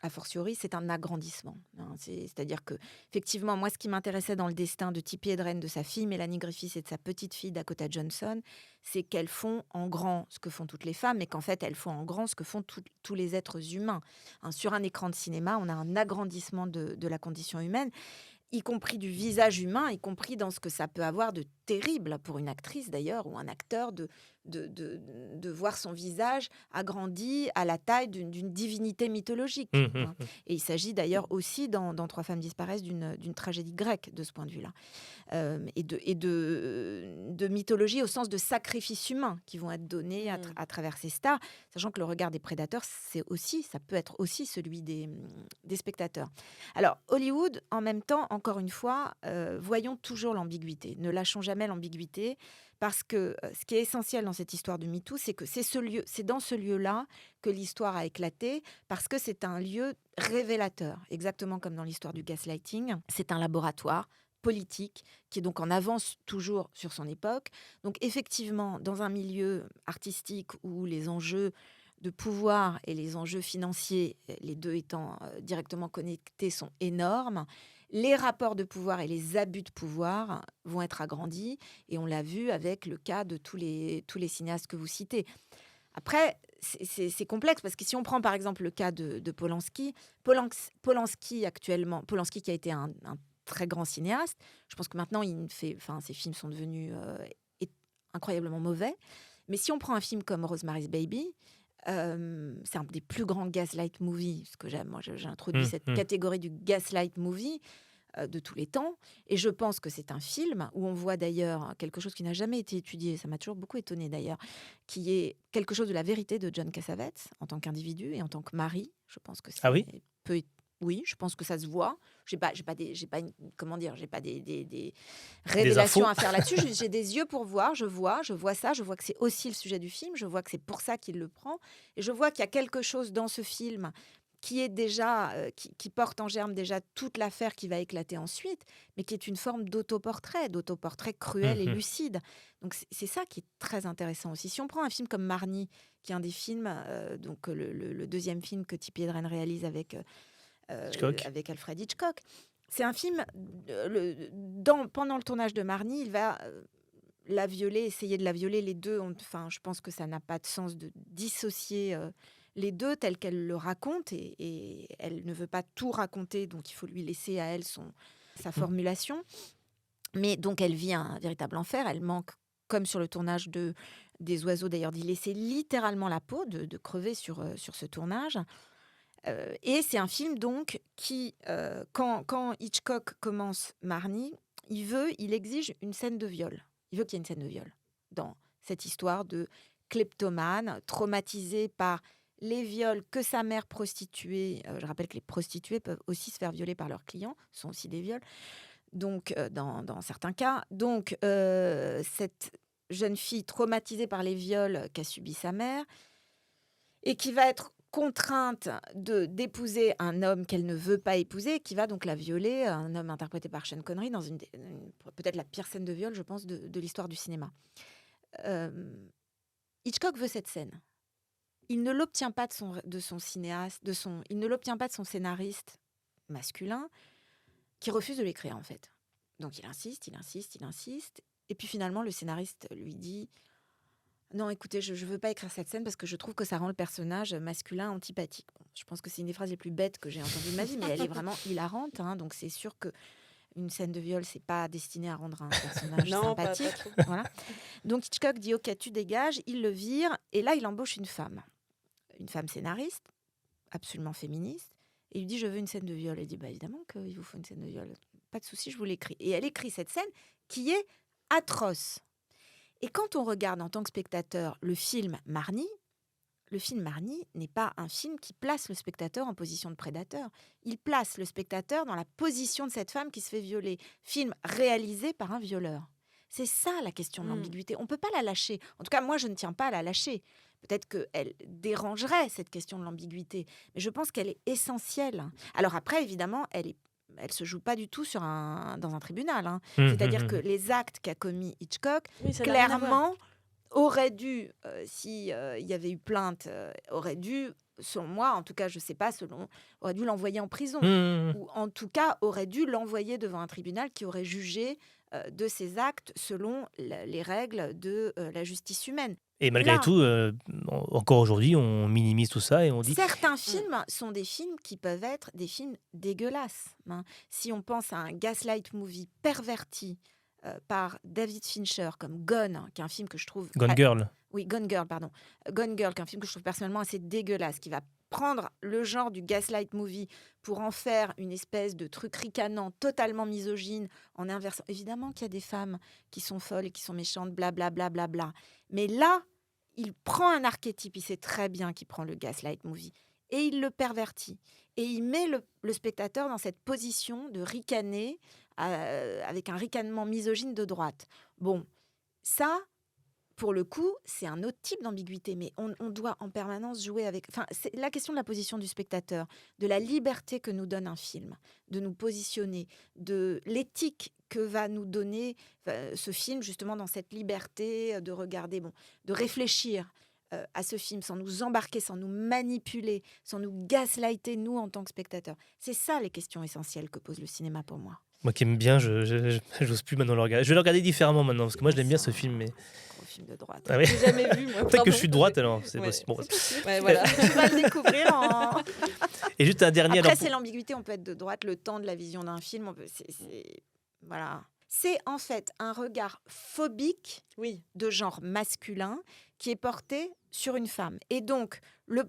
a fortiori, c'est un agrandissement. C'est-à-dire que, effectivement, moi, ce qui m'intéressait dans le destin de Tippi Hedren, de sa fille Mélanie Griffiths et de sa petite fille Dakota Johnson, c'est qu'elles font en grand ce que font toutes les femmes, mais qu'en fait, elles font en grand ce que font tous les êtres humains. Sur un écran de cinéma, on a un agrandissement de la condition humaine, y compris du visage humain, y compris dans ce que ça peut avoir de terrible pour une actrice d'ailleurs, ou un acteur, de voir son visage agrandi à la taille d'une divinité mythologique. Et il s'agit d'ailleurs aussi, dans Trois femmes disparaissent, d'une tragédie grecque de ce point de vue-là. Et de mythologie au sens de sacrifices humains qui vont être donnés à travers ces stars, sachant que le regard des prédateurs, ça peut être aussi celui des spectateurs. Alors, Hollywood, en même temps, encore une fois, voyons toujours l'ambiguïté. Ne lâchons jamais l'ambiguïté, parce que ce qui est essentiel dans cette histoire de MeToo, c'est que c'est dans ce lieu-là que l'histoire a éclaté, parce que c'est un lieu révélateur, exactement comme dans l'histoire du gaslighting. C'est un laboratoire politique qui est donc en avance toujours sur son époque. Donc effectivement, dans un milieu artistique où les enjeux de pouvoir et les enjeux financiers, les deux étant directement connectés, sont énormes, les rapports de pouvoir et les abus de pouvoir vont être agrandis. Et on l'a vu avec le cas de tous les cinéastes que vous citez. Après, c'est complexe parce que si on prend par exemple le cas de Polanski, actuellement, Polanski qui a été un très grand cinéaste, je pense que maintenant ses films sont devenus incroyablement mauvais. Mais si on prend un film comme Rosemary's Baby, c'est un des plus grands gaslight movies, ce que j'aime. Moi, j'ai introduit cette catégorie du gaslight movie de tous les temps. Et je pense que c'est un film où on voit d'ailleurs quelque chose qui n'a jamais été étudié, ça m'a toujours beaucoup étonnée d'ailleurs, qui est quelque chose de la vérité de John Cassavetes en tant qu'individu et en tant que mari. Je pense que c'est oui, je pense que ça se voit. J'ai pas des révélations à faire là-dessus. J'ai des yeux pour voir. Je vois ça. Je vois que c'est aussi le sujet du film. Je vois que c'est pour ça qu'il le prend. Et je vois qu'il y a quelque chose dans ce film qui est déjà, qui porte en germe déjà toute l'affaire qui va éclater ensuite, mais qui est une forme d'autoportrait cruel et lucide. Donc c'est ça qui est très intéressant aussi. Si on prend un film comme Marnie, qui est un des films, donc le deuxième film que Tippi Hedren réalise avec Alfred Hitchcock. C'est un film, pendant le tournage de Marnie, il va essayer de la violer. Les deux, je pense que ça n'a pas de sens de dissocier les deux tels qu'elle le raconte, et elle ne veut pas tout raconter, donc il faut lui laisser à elle sa formulation. Mais donc elle vit un véritable enfer, elle manque, comme sur le tournage des Oiseaux d'ailleurs, d'y laisser littéralement la peau, de crever sur ce tournage. Et c'est un film donc qui, quand Hitchcock commence Marnie, il exige une scène de viol. Il veut qu'il y ait une scène de viol dans cette histoire de kleptomane traumatisé par les viols que sa mère prostituée. Je rappelle que les prostituées peuvent aussi se faire violer par leurs clients, ce sont aussi des viols. Donc, dans certains cas, donc cette jeune fille traumatisée par les viols qu'a subi sa mère et qui va être contrainte d'épouser un homme qu'elle ne veut pas épouser, qui va donc la violer, un homme interprété par Sean Connery, dans peut-être la pire scène de viol, je pense, de l'histoire du cinéma. Hitchcock veut cette scène. Il ne l'obtient pas de son cinéaste, il ne l'obtient pas de son scénariste masculin, qui refuse de l'écrire en fait. Donc il insiste. Et puis finalement, le scénariste lui dit: non, écoutez, je veux pas écrire cette scène parce que je trouve que ça rend le personnage masculin antipathique. Bon, je pense que c'est une des phrases les plus bêtes que j'ai entendues de ma vie, mais elle est vraiment hilarante. Donc c'est sûr que une scène de viol, c'est pas destiné à rendre un personnage Non, pas sympathique. trop. Voilà. Donc Hitchcock dit ok, tu dégages, il le vire, et là il embauche une femme scénariste, absolument féministe, et il lui dit je veux une scène de viol. Elle dit bah évidemment qu'il vous faut une scène de viol, pas de souci, je vous l'écris. Et elle écrit cette scène qui est atroce. Et quand on regarde en tant que spectateur le film Marnie n'est pas un film qui place le spectateur en position de prédateur. Il place le spectateur dans la position de cette femme qui se fait violer. Film réalisé par un violeur. C'est ça la question de l'ambiguïté. On ne peut pas la lâcher. En tout cas, moi, je ne tiens pas à la lâcher. Peut-être qu'elle dérangerait, cette question de l'ambiguïté. Mais je pense qu'elle est essentielle. Alors après, évidemment, elle se joue pas du tout dans un tribunal. Hein. C'est-à-dire que les actes qu'a commis Hitchcock, Ça n'a rien à voir. clairement, aurait dû, si il y avait eu plainte, aurait dû, selon moi, en tout cas, je sais pas, aurait dû l'envoyer en prison. Ou en tout cas, aurait dû l'envoyer devant un tribunal qui aurait jugé de ses actes selon les règles de la justice humaine. Et malgré Là, tout, encore aujourd'hui, on minimise tout ça et on dit... certains films sont des films qui peuvent être des films dégueulasses. Hein. Si on pense à un gaslight movie perverti par David Fincher comme Gone, qui est un film que je trouve... Gone Girl. Oui, Gone Girl, pardon. Gone Girl, qui est un film que je trouve personnellement assez dégueulasse, qui va prendre le genre du gaslight movie pour en faire une espèce de truc ricanant, totalement misogyne, en inversant. Évidemment qu'il y a des femmes qui sont folles et qui sont méchantes, blablabla. Bla, bla, bla. Mais là, il prend un archétype, il sait très bien qu'il prend le gaslight movie, et il le pervertit. Et il met le spectateur dans cette position de ricaner, avec un ricanement misogyne de droite. Bon, ça... Pour le coup, c'est un autre type d'ambiguïté, mais on doit en permanence jouer avec... Enfin, c'est la question de la position du spectateur, de la liberté que nous donne un film, de nous positionner, de l'éthique que va nous donner ce film, justement, dans cette liberté de regarder, de réfléchir à ce film sans nous embarquer, sans nous manipuler, sans nous gaslighter, nous, en tant que spectateurs. C'est ça les questions essentielles que pose le cinéma pour moi. Moi qui aime bien, je n'ose plus maintenant le regarder. Je vais le regarder différemment maintenant, parce que moi je l'aime bien ce film. Mais... Film de droite. Ah oui. J'ai jamais vu, moi. Peut-être que je suis de droite alors, c'est possible. Bon, Ouais, voilà. Tu vas le découvrir en... Et juste un dernier... Après, alors, c'est l'ambiguïté, on peut être de droite, le temps de la vision d'un film, voilà. C'est en fait un regard phobique de genre masculin qui est porté sur une femme. Et donc,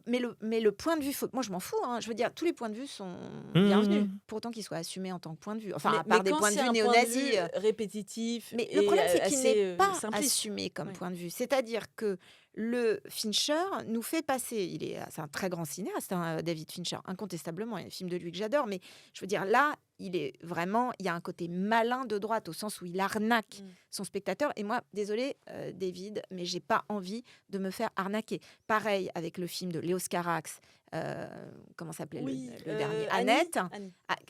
mais le point de vue... Moi, je m'en fous. Hein. Je veux dire, tous les points de vue sont bienvenus, pour autant qu'ils soient assumés en tant que point de vue. Enfin, à part des points de vue néo-nazis. Répétitif. Mais le problème, c'est qu'il n'est pas simpliste. assumé comme point de vue. C'est-à-dire que le Fincher nous fait passer... C'est un très grand cinéaste, hein, David Fincher, incontestablement. Il y a des films de lui que j'adore. Mais je veux dire, là, il y a un côté malin de droite, au sens où il arnaque son spectateur. Et moi, désolé, David, mais j'ai pas envie de me faire arnaquer. Pareil avec le film de Léos Carax, comment s'appelait le dernier, Annette.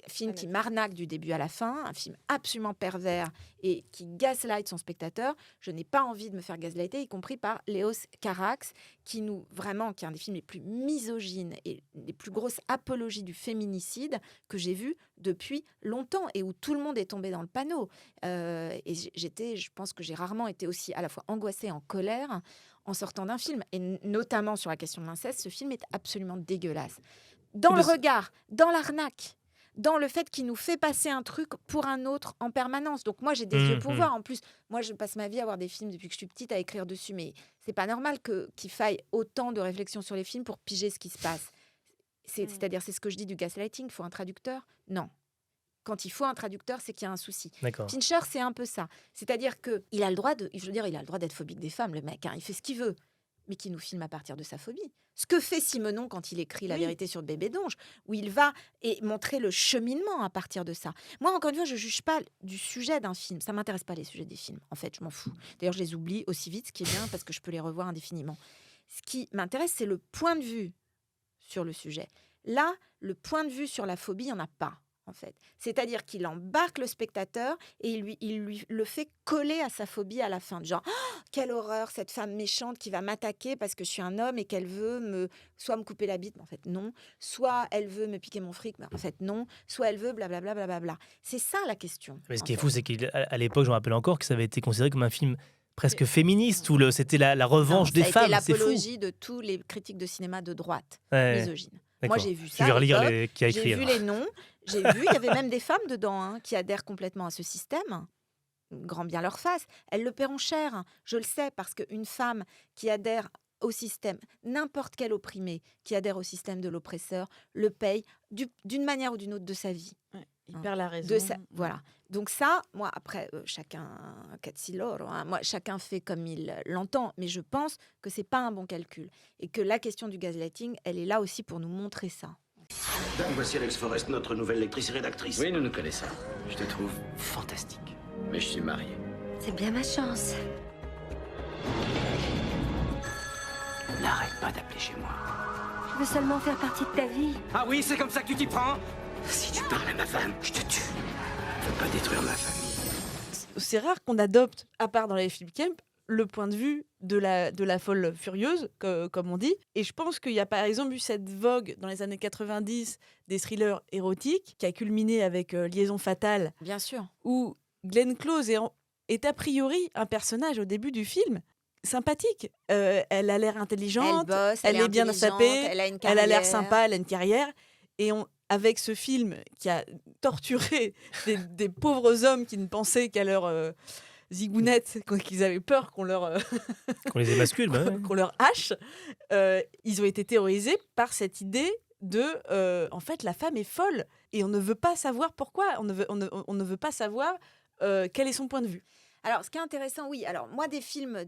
Film qui m'arnaque du début à la fin, un film absolument pervers et qui gaslight son spectateur. Je n'ai pas envie de me faire gaslighter, y compris par Léos Carax, qui est un des films les plus misogynes et les plus grosses apologies du féminicide que j'ai vu depuis longtemps et où tout le monde est tombé dans le panneau. Et je pense que j'ai rarement été aussi à la fois angoissée et en colère en sortant d'un film. Et notamment sur la question de l'inceste, ce film est absolument dégueulasse. Dans le regard, dans l'arnaque, dans le fait qu'il nous fait passer un truc pour un autre en permanence. Donc moi, j'ai des yeux pour voir. En plus, moi, je passe ma vie à voir des films depuis que je suis petite, à écrire dessus. Mais c'est pas normal qu'il faille autant de réflexion sur les films pour piger ce qui se passe. C'est-à-dire, c'est ce que je dis du gaslighting. Il faut un traducteur ? Non. Quand il faut un traducteur, c'est qu'il y a un souci. D'accord. Fincher, c'est un peu ça. C'est-à-dire qu'il a le droit d'être phobique des femmes, le mec. Hein. Il fait ce qu'il veut, mais qui nous filme à partir de sa phobie. Ce que fait Simenon quand il écrit La vérité sur le bébé d'Onge, où il va montrer le cheminement à partir de ça. Moi, encore une fois, je ne juge pas du sujet d'un film. Ça ne m'intéresse pas, les sujets des films. En fait, je m'en fous. D'ailleurs, je les oublie aussi vite, ce qui est bien, parce que je peux les revoir indéfiniment. Ce qui m'intéresse, c'est le point de vue sur le sujet. Là, le point de vue sur la phobie, il n'y en a pas. En fait. C'est-à-dire qu'il embarque le spectateur et il lui le fait coller à sa phobie à la fin. Genre, oh, quelle horreur, cette femme méchante qui va m'attaquer parce que je suis un homme et qu'elle veut soit me couper la bite, mais en fait non. Soit elle veut me piquer mon fric, mais en fait non. Soit elle veut blablabla. Blablabla. C'est ça la question. Mais ce qui est fou, c'est qu'à l'époque, je me rappelle encore que ça avait été considéré comme un film presque féministe, où c'était la revanche des femmes. C'était l'apologie de tous les critiques de cinéma de droite, misogynes. D'accord. Moi, j'ai vu ça. Je vais relire qui a écrit. J'ai vu les noms. J'ai vu, il y avait même des femmes dedans qui adhèrent complètement à ce système. Grand bien leur face. Elles le paieront cher, je le sais, parce qu'une femme qui adhère au système, n'importe quel opprimé qui adhère au système de l'oppresseur, le paye d'une manière ou d'une autre de sa vie. Il perd la raison. Voilà. Donc ça, moi, après, chacun moi, chacun fait comme il l'entend, mais je pense que c'est pas un bon calcul et que la question du gaslighting, elle est là aussi pour nous montrer ça. Dame, voici Alex Forrest, notre nouvelle lectrice et rédactrice. Oui, nous nous connaissons. Je te trouve fantastique. Mais je suis marié. C'est bien ma chance. N'arrête pas d'appeler chez moi. Je veux seulement faire partie de ta vie. Ah oui, c'est comme ça que tu t'y prends? Si tu parles à ma femme, je te tue. Ne veux pas détruire ma famille. C'est rare qu'on adopte, à part dans les films Kemp, le point de vue de la folle furieuse, comme on dit. Et je pense qu'il y a par exemple eu cette vogue dans les années 90 des thrillers érotiques qui a culminé avec Liaison fatale. Bien sûr. Où Glenn Close est a priori un personnage au début du film sympathique. Elle a l'air intelligente, elle bosse, elle est bien sapée, elle a une elle a l'air carrière. sympa, elle a une carrière. Et avec ce film qui a torturé des pauvres hommes qui ne pensaient qu'à leur zigounette, qu'ils avaient peur qu'on leur Qu'on les émascule, qu'on leur hache, ils ont été terrorisés par cette idée de en fait la femme est folle et on ne veut pas savoir pourquoi, on ne veut pas savoir quel est son point de vue. Alors, ce qui est intéressant, oui. Alors, moi, des films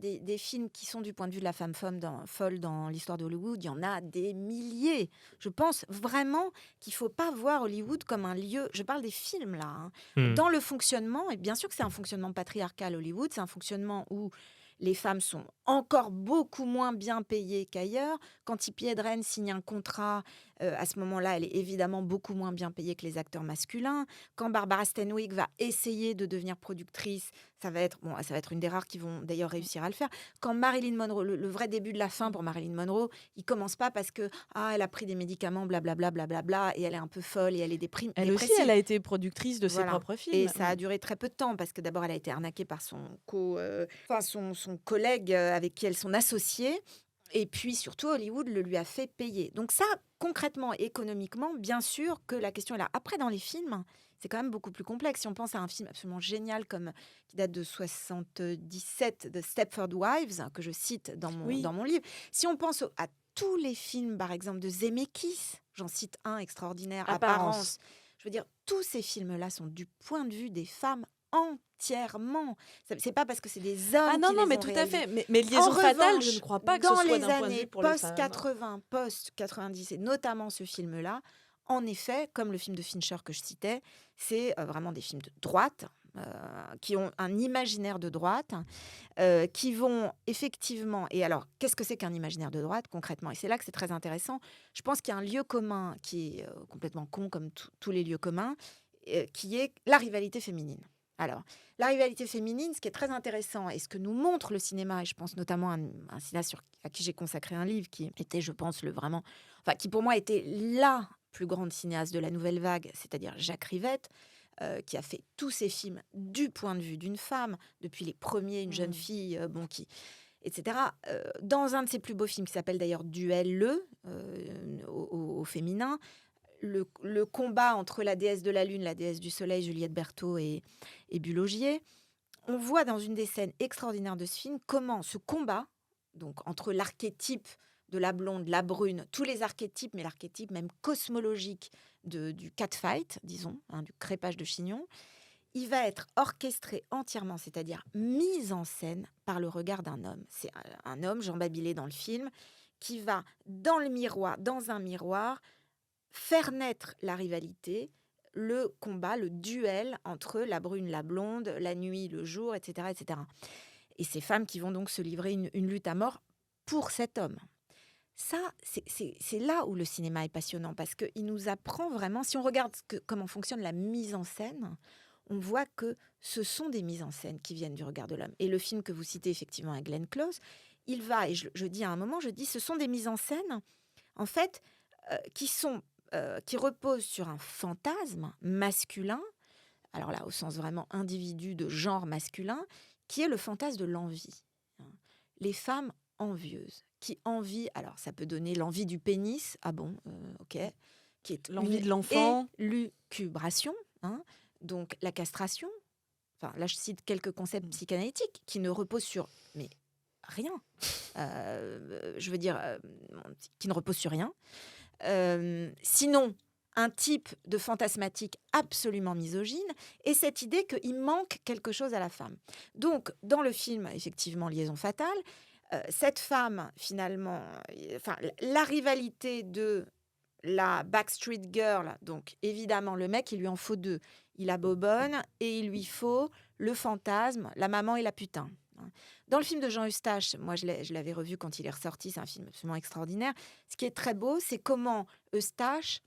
qui sont du point de vue de la femme folle dans l'histoire de Hollywood, il y en a des milliers. Je pense vraiment qu'il ne faut pas voir Hollywood comme un lieu. Je parle des films, là. Dans le fonctionnement, et bien sûr que c'est un fonctionnement patriarcal, Hollywood, c'est un fonctionnement où les femmes sont encore beaucoup moins bien payées qu'ailleurs. Quand Tippi Hedren signe un contrat, à ce moment-là, elle est évidemment beaucoup moins bien payée que les acteurs masculins. Quand Barbara Stanwyck va essayer de devenir productrice, ça va être une des rares qui vont d'ailleurs réussir à le faire. Quand Marilyn Monroe, le vrai début de la fin pour Marilyn Monroe, il commence pas parce que elle a pris des médicaments, blablabla, blablabla, et elle est un peu folle et elle est dépressive. Elle aussi, elle a été productrice de ses propres films. Et ça a duré très peu de temps parce que d'abord, elle a été arnaquée par son collègue avec qui elles sont associées. Et puis surtout, Hollywood le lui a fait payer. Donc ça, concrètement, économiquement, bien sûr que la question est là. Après, dans les films, c'est quand même beaucoup plus complexe. Si on pense à un film absolument génial qui date de 77, de Stepford Wives, que je cite dans mon livre, si on pense à tous les films, par exemple, de Zemeckis, j'en cite un extraordinaire, Apparence. Je veux dire, tous ces films-là sont du point de vue des femmes entièrement. C'est pas parce que c'est des hommes qui les ont tout réalisés. à fait. Mais Liaison fatale, je ne crois pas que ce soit d'un point de vue pour les femmes. Dans les années post-80, post-90, et notamment ce film-là, en effet, comme le film de Fincher que je citais, c'est vraiment des films de droite, qui ont un imaginaire de droite, qui vont effectivement... Et alors, qu'est-ce que c'est qu'un imaginaire de droite, concrètement? Et c'est là que c'est très intéressant. Je pense qu'il y a un lieu commun qui est complètement con, comme tous les lieux communs, qui est la rivalité féminine. Alors, la rivalité féminine, ce qui est très intéressant et ce que nous montre le cinéma, et je pense notamment à un cinéaste à qui j'ai consacré un livre qui était, je pense, qui pour moi était la plus grande cinéaste de la nouvelle vague, c'est-à-dire Jacques Rivette, qui a fait tous ses films du point de vue d'une femme, depuis les premiers, une jeune fille, etc. Dans un de ses plus beaux films qui s'appelle d'ailleurs Duel au féminin, le combat entre la déesse de la lune, la déesse du soleil, Juliette Berthaud et Bulogier, on voit dans une des scènes extraordinaires de ce film comment ce combat, donc entre l'archétype de la blonde, la brune, tous les archétypes, mais l'archétype même cosmologique du catfight, disons, du crépage de chignon, il va être orchestré entièrement, c'est-à-dire mis en scène par le regard d'un homme. C'est un homme, Jean Babilé dans le film, qui va dans un miroir, faire naître la rivalité, le combat, le duel entre la brune, la blonde, la nuit, le jour, etc., etc. Et ces femmes qui vont donc se livrer une lutte à mort pour cet homme. Ça, c'est là où le cinéma est passionnant, parce qu'il nous apprend vraiment, si on regarde comment fonctionne la mise en scène, on voit que ce sont des mises en scène qui viennent du regard de l'homme. Et le film que vous citez effectivement à Glenn Close, il va, et je dis à un moment, ce sont des mises en scène, en fait, qui reposent sur un fantasme masculin, alors là, au sens vraiment individu de genre masculin, qui est le fantasme de l'envie. Les femmes envieuses, qui envient, alors ça peut donner l'envie du pénis, ok, qui est L'envie une de l'enfant. élucubration, hein, donc la castration. Enfin, là, je cite quelques concepts psychanalytiques qui ne reposent sur rien. Je veux dire, qui ne reposent sur rien. Sinon, un type de fantasmatique absolument misogyne et cette idée qu'il manque quelque chose à la femme. Donc, dans le film, effectivement, Liaison fatale, cette femme, finalement, la rivalité de la Backstreet Girl, donc évidemment, le mec, il lui en faut deux. Il a Bobonne et il lui faut le fantasme, la maman et la putain. Dans le film de Jean Eustache, moi je l'avais revu quand il est ressorti, c'est un film absolument extraordinaire. Ce qui est très beau, c'est comment Eustache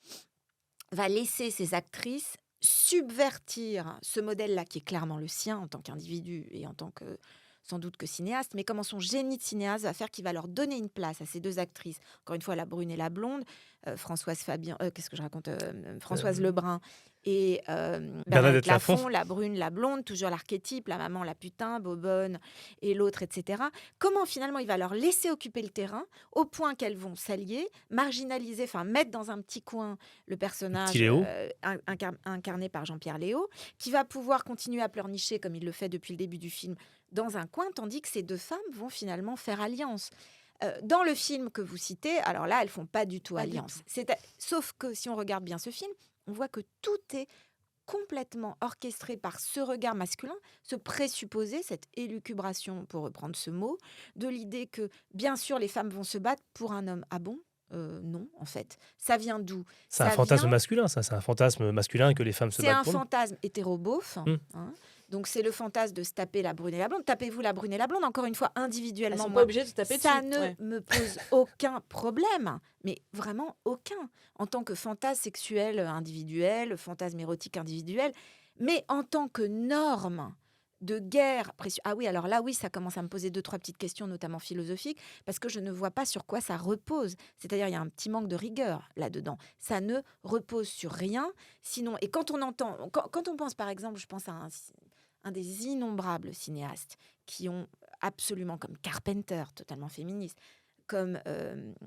va laisser ses actrices subvertir ce modèle-là, qui est clairement le sien en tant qu'individu et en tant que, sans doute que cinéaste, mais comment son génie de cinéaste va faire qu'il va leur donner une place à ces deux actrices. Encore une fois, la brune et la blonde, Françoise Lebrun et Bernadette Lafont, la brune, la blonde, toujours l'archétype, la maman, la putain, Bobonne et l'autre, etc. Comment finalement il va leur laisser occuper le terrain au point qu'elles vont s'allier, marginaliser, mettre dans un petit coin le personnage incarné par Jean-Pierre Léaud, qui va pouvoir continuer à pleurnicher comme il le fait depuis le début du film dans un coin, tandis que ces deux femmes vont finalement faire alliance. Dans le film que vous citez, alors là, elles font pas du tout alliance. Sauf que si on regarde bien ce film, on voit que tout est complètement orchestré par ce regard masculin, ce présupposé, cette élucubration, pour reprendre ce mot, de l'idée que, bien sûr, les femmes vont se battre pour un homme. Ah bon ? Non, en fait. Ça vient d'où ? C'est un fantasme masculin, ça. C'est un fantasme masculin que les femmes se battent pour. C'est un fantasme hétéroboeuf. Donc, c'est le fantasme de se taper la brune et la blonde. Tapez-vous la brune et la blonde, encore une fois, individuellement. Elles sont pas obligées de se taper ça dessus. ne me pose aucun problème, mais vraiment aucun. En tant que fantasme sexuel individuel, fantasme érotique individuel, mais en tant que norme de guerre. Ah oui, alors là, oui, ça commence à me poser 2-3 petites questions, notamment philosophiques, parce que je ne vois pas sur quoi ça repose. C'est-à-dire, il y a un petit manque de rigueur là-dedans. Ça ne repose sur rien. Sinon, et quand on pense, par exemple, je pense à un des innombrables cinéastes qui ont absolument, comme Carpenter, totalement féministe, comme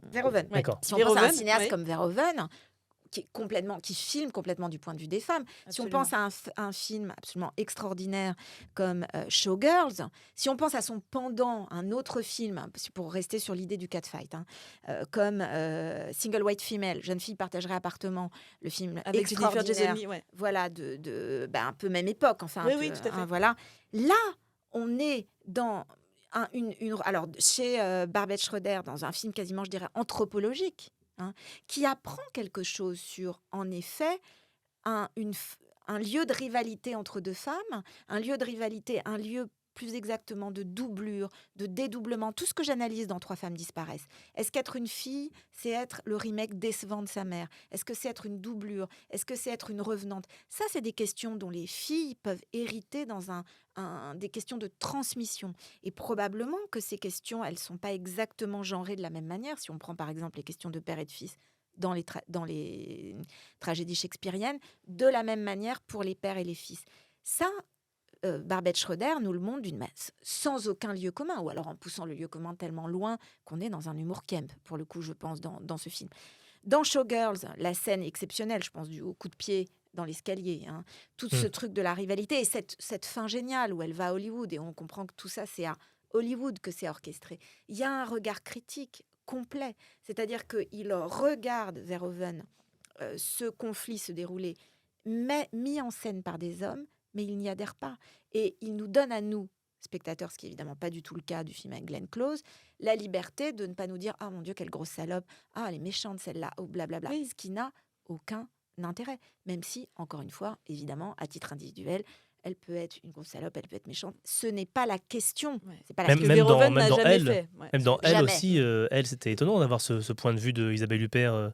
Verhoeven. Si on pense à un cinéaste comme Verhoeven, qui filme complètement du point de vue des femmes. Absolument. Si on pense à un film absolument extraordinaire comme Showgirls, si on pense à son pendant, un autre film, pour rester sur l'idée du catfight, comme Single White Female, Jeune fille partagerait appartement, le film avec extraordinaire, Jennifer Jason Leigh, voilà, un peu même époque, enfin. Oui, tout à fait. Voilà. Là, on est dans alors chez Barbet Schroeder, dans un film quasiment, je dirais, anthropologique, qui apprend quelque chose sur, en effet, un lieu de rivalité entre deux femmes, un lieu de rivalité, un lieu plus exactement de doublure, de dédoublement, tout ce que j'analyse dans 3 femmes disparaissent. Est-ce qu'être une fille, c'est être le remake décevant de sa mère ? Est-ce que c'est être une doublure ? Est-ce que c'est être une revenante ? Ça, c'est des questions dont les filles peuvent hériter dans des questions de transmission. Et probablement que ces questions, elles ne sont pas exactement genrées de la même manière. Si on prend par exemple les questions de père et de fils dans les tragédies shakespeariennes, de la même manière pour les pères et les fils. Ça, Barbet Schroeder nous le montre sans aucun lieu commun, ou alors en poussant le lieu commun tellement loin qu'on est dans un humour Kemp, pour le coup, je pense, dans ce film. Dans Showgirls, la scène est exceptionnelle, je pense, au coup de pied dans l'escalier. Tout ce truc de la rivalité et cette fin géniale où elle va à Hollywood, et on comprend que tout ça, c'est à Hollywood que c'est orchestré. Il y a un regard critique complet, c'est-à-dire qu'il regarde Verhoeven ce conflit se dérouler, mais mis en scène par des hommes, mais il n'y adhère pas. Et il nous donne à nous, spectateurs, ce qui n'est évidemment pas du tout le cas du film avec Glenn Close, la liberté de ne pas nous dire « Ah mon Dieu, quelle grosse salope, ah elle est méchante celle-là, oh blablabla », ce qui n'a aucun intérêt. Même si, encore une fois, évidemment, à titre individuel, elle peut être une grosse salope, elle peut être méchante. Ce n'est pas la question. C'est pas la question. Même dans fait. Même dans Elle aussi, elle, c'était étonnant d'avoir ce point de vue d'Isabelle Huppert,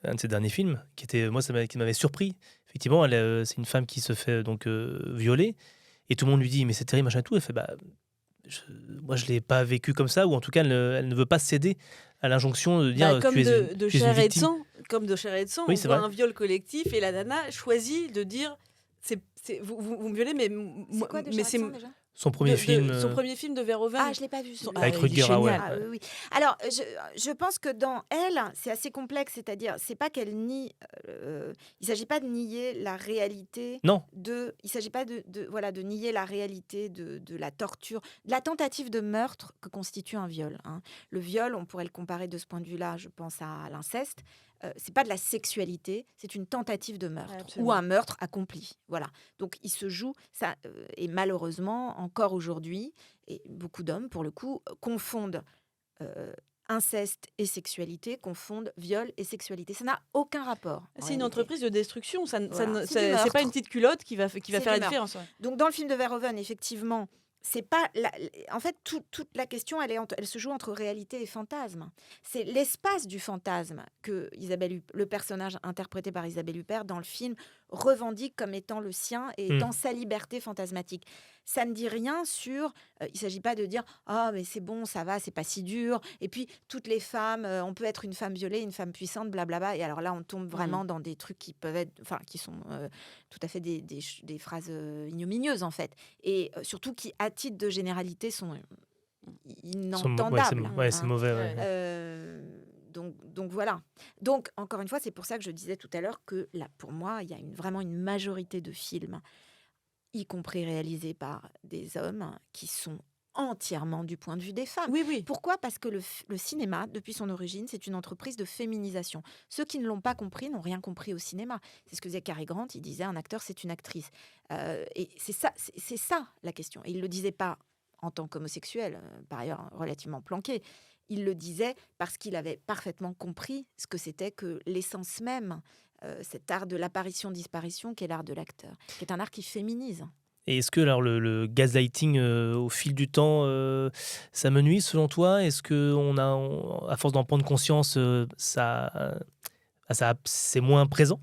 un de ses derniers films, qui m'avait surpris. Effectivement, c'est une femme qui se fait donc violer, et tout le monde lui dit mais c'est terrible, machin et tout. Elle fait moi je l'ai pas vécu comme ça, ou en tout cas elle ne veut pas céder à l'injonction de dire comme de chair et de sang, oui, on voit un viol collectif et la nana choisit de dire vous me violez, mais c'est quoi de chair et de sang, déjà ? Son premier film. Son premier film de Verhoeven. Ah, je l'ai pas vu. Avec Rutger Hauer. Ah, oui. Alors, je pense que dans Elle, c'est assez complexe, c'est-à-dire, c'est pas qu'elle nie. Il s'agit pas de nier la réalité. Non. Il s'agit pas de nier la réalité de la torture, de la tentative de meurtre que constitue un viol. Hein. Le viol, on pourrait le comparer de ce point de vue-là, je pense à l'inceste. C'est pas de la sexualité, c'est une tentative de meurtre ou un meurtre accompli. Voilà. Donc il se joue ça, et malheureusement encore aujourd'hui, et beaucoup d'hommes pour le coup confondent inceste et sexualité, confondent viol et sexualité. Ça n'a aucun rapport. C'est une entreprise de destruction. C'est meurtre. pas une petite culotte qui va faire la différence. Ouais. Donc dans le film de Verhoeven, effectivement. C'est pas en fait toute la question elle se joue entre réalité et fantasme. C'est l'espace du fantasme que le personnage interprété par Isabelle Huppert dans le film revendique comme étant le sien et dans sa liberté fantasmatique. Ça ne dit rien sur il s'agit pas de dire mais c'est bon, ça va, c'est pas si dur, et puis toutes les femmes on peut être une femme violée, une femme puissante, blablabla, et alors là on tombe vraiment dans des trucs qui peuvent être qui sont tout à fait des phrases ignominieuses en fait, et surtout qui à titre de généralité sont inentendables. C'est mauvais. Ouais. Donc voilà. Donc encore une fois, c'est pour ça que je disais tout à l'heure que là, pour moi, il y a vraiment une majorité de films, y compris réalisés par des hommes, qui sont entièrement du point de vue des femmes. Oui. Pourquoi ? Parce que le cinéma, depuis son origine, c'est une entreprise de féminisation. Ceux qui ne l'ont pas compris n'ont rien compris au cinéma. C'est ce que disait Cary Grant, il disait un acteur, c'est une actrice. Et c'est ça la question. Et il ne le disait pas en tant qu'homosexuel, par ailleurs relativement planqué. Il le disait parce qu'il avait parfaitement compris ce que c'était que l'essence même, cet art de l'apparition-disparition qu'est l'art de l'acteur, qui est un art qui féminise. Et est-ce que alors, le gaslighting, au fil du temps, ça me nuit selon toi ? Est-ce qu'on à force d'en prendre conscience, c'est moins présent ?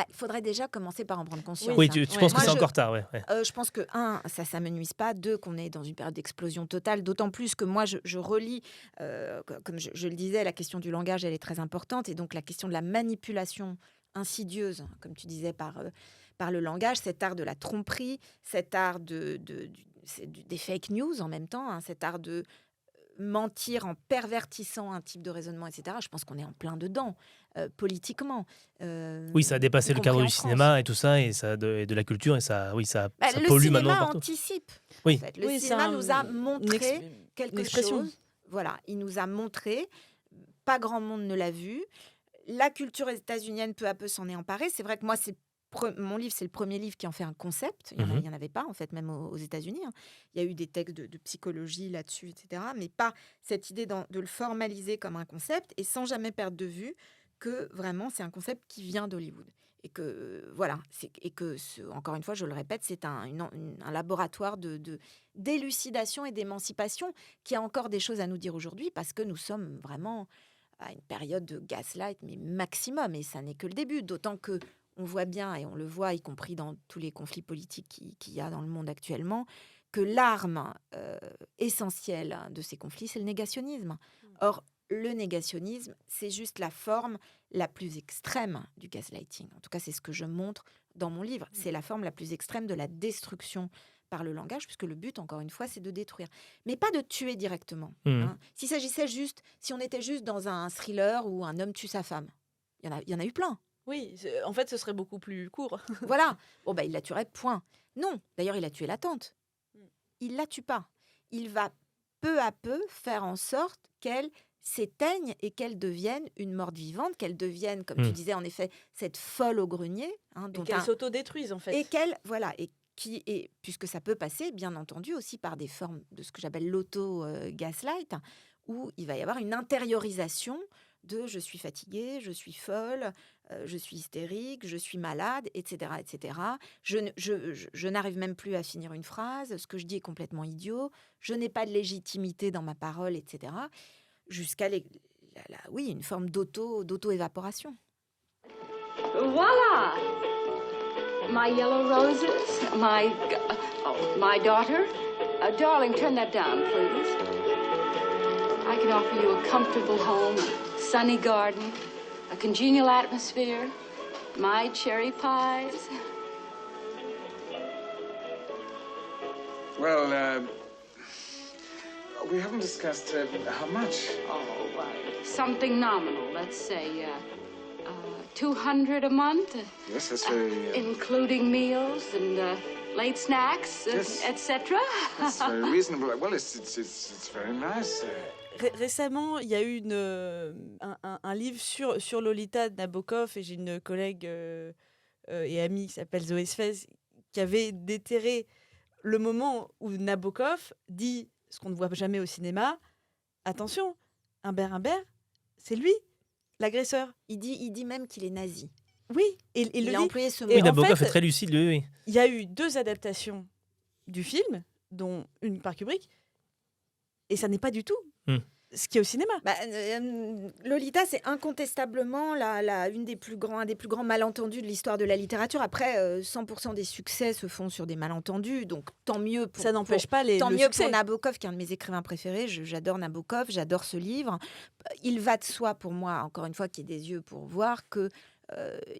Il faudrait déjà commencer par en prendre conscience. Oui, tu penses que c'est encore tard, ouais. Je pense que, ça me nuise pas. 2, qu'on est dans une période d'explosion totale. D'autant plus que moi, je relis, comme je le disais, la question du langage, elle est très importante. Et donc, la question de la manipulation insidieuse, comme tu disais, par le langage, cet art de la tromperie, cet art des fake news en même temps, cet art de mentir en pervertissant un type de raisonnement, etc. Je pense qu'on est en plein dedans, politiquement. Oui, ça a dépassé le cadre du cinéma et tout ça, et de la culture, et ça pollue maintenant partout. Le cinéma anticipe. Oui. En fait. Le cinéma nous a montré quelque chose. Voilà, il nous a montré, pas grand monde ne l'a vu. La culture états-unienne, peu à peu, s'en est emparée. C'est vrai que moi, mon livre, c'est le premier livre qui en fait un concept. Il n'y en avait pas, en fait, même aux États-Unis. Il y a eu des textes de psychologie là-dessus, etc. Mais pas cette idée de le formaliser comme un concept, et sans jamais perdre de vue que vraiment, c'est un concept qui vient d'Hollywood. Et que, voilà, encore une fois, je le répète, c'est un laboratoire d'élucidation et d'émancipation qui a encore des choses à nous dire aujourd'hui, parce que nous sommes vraiment à une période de gaslight, mais maximum. Et ça n'est que le début, d'autant que on voit bien, et on le voit, y compris dans tous les conflits politiques qu'il y a dans le monde actuellement, que l'arme essentielle de ces conflits, c'est le négationnisme. Or, le négationnisme, c'est juste la forme la plus extrême du gaslighting. En tout cas, c'est ce que je montre dans mon livre. C'est la forme la plus extrême de la destruction par le langage, puisque le but, encore une fois, c'est de détruire. Mais pas de tuer directement. Si on était juste dans un thriller où un homme tue sa femme, il y en a eu plein. Oui, en fait, ce serait beaucoup plus court. Voilà. Il la tuerait, point. Non. D'ailleurs, il a tué la tante. Il la tue pas. Il va peu à peu faire en sorte qu'elle s'éteigne et qu'elle devienne une morte vivante, qu'elle devienne, comme tu disais, en effet, cette folle au grenier. Et qu'elle s'autodétruise, en fait. Et puisque ça peut passer, bien entendu, aussi par des formes de ce que j'appelle l'auto-gaslight, où il va y avoir une intériorisation de « je suis fatiguée, je suis folle, je suis hystérique, je suis malade, etc. etc. Je n'arrive même plus à finir une phrase, ce que je dis est complètement idiot, je n'ai pas de légitimité dans ma parole, etc. » Jusqu'à une forme d'auto-évaporation. Voilà! My yellow roses, my daughter. Darling, turn that down, please. I can offer you a comfortable home, a sunny garden, a congenial atmosphere, my cherry pies. Well, we haven't discussed how much. Oh, something nominal. Let's say 200 a month. Yes, that's very... including meals and late snacks, Yes. etc. That's very reasonable. Well, it's very nice. Récemment, il y a eu un livre sur Lolita de Nabokov, et j'ai une collègue et amie qui s'appelle Zoé Sfez qui avait déterré le moment où Nabokov dit ce qu'on ne voit jamais au cinéma. Attention, Humbert, c'est lui, l'agresseur. Il dit même qu'il est nazi. Oui, et il a employé ce mot. Oui, en Nabokov fait, est très lucide, oui. il y a eu 2 adaptations du film, dont une par Kubrick, et ça n'est pas du tout ce qui est au cinéma. Lolita, c'est incontestablement un des plus grands malentendus de l'histoire de la littérature. Après, 100% des succès se font sur des malentendus, donc tant mieux pour, ça n'empêche pas le succès. Pour Nabokov, qui est un de mes écrivains préférés. J'adore Nabokov, j'adore ce livre. Il va de soi pour moi, encore une fois, qu'il y ait des yeux pour voir que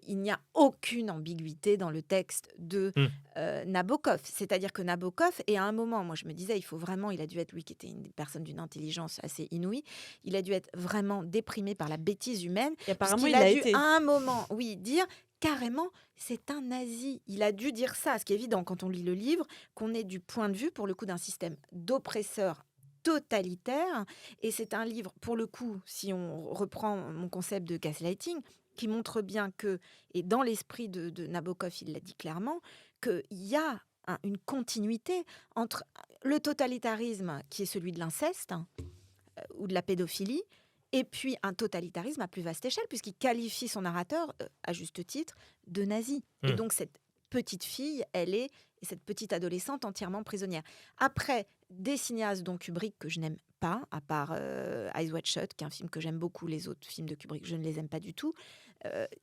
il n'y a aucune ambiguïté dans le texte de Nabokov. C'est-à-dire que Nabokov, et à un moment, moi je me disais, il a dû être, lui qui était une personne d'une intelligence assez inouïe, il a dû être vraiment déprimé par la bêtise humaine. Et apparemment, il a dû été. à un moment, dire carrément, c'est un nazi. Il a dû dire ça, ce qui est évident quand on lit le livre, qu'on est du point de vue, pour le coup, d'un système d'oppresseurs totalitaire. Et c'est un livre, pour le coup, si on reprend mon concept de gaslighting, qui montre bien que, et dans l'esprit de Nabokov, il l'a dit clairement, qu'il y a une continuité entre le totalitarisme, qui est celui de l'inceste ou de la pédophilie, et puis un totalitarisme à plus vaste échelle, puisqu'il qualifie son narrateur, à juste titre, de nazi. Et donc cette petite fille, cette petite adolescente entièrement prisonnière. Après, des cinéastes dont Kubrick, que je n'aime pas, à part Eyes Wide Shut, qui est un film que j'aime beaucoup, les autres films de Kubrick, je ne les aime pas du tout,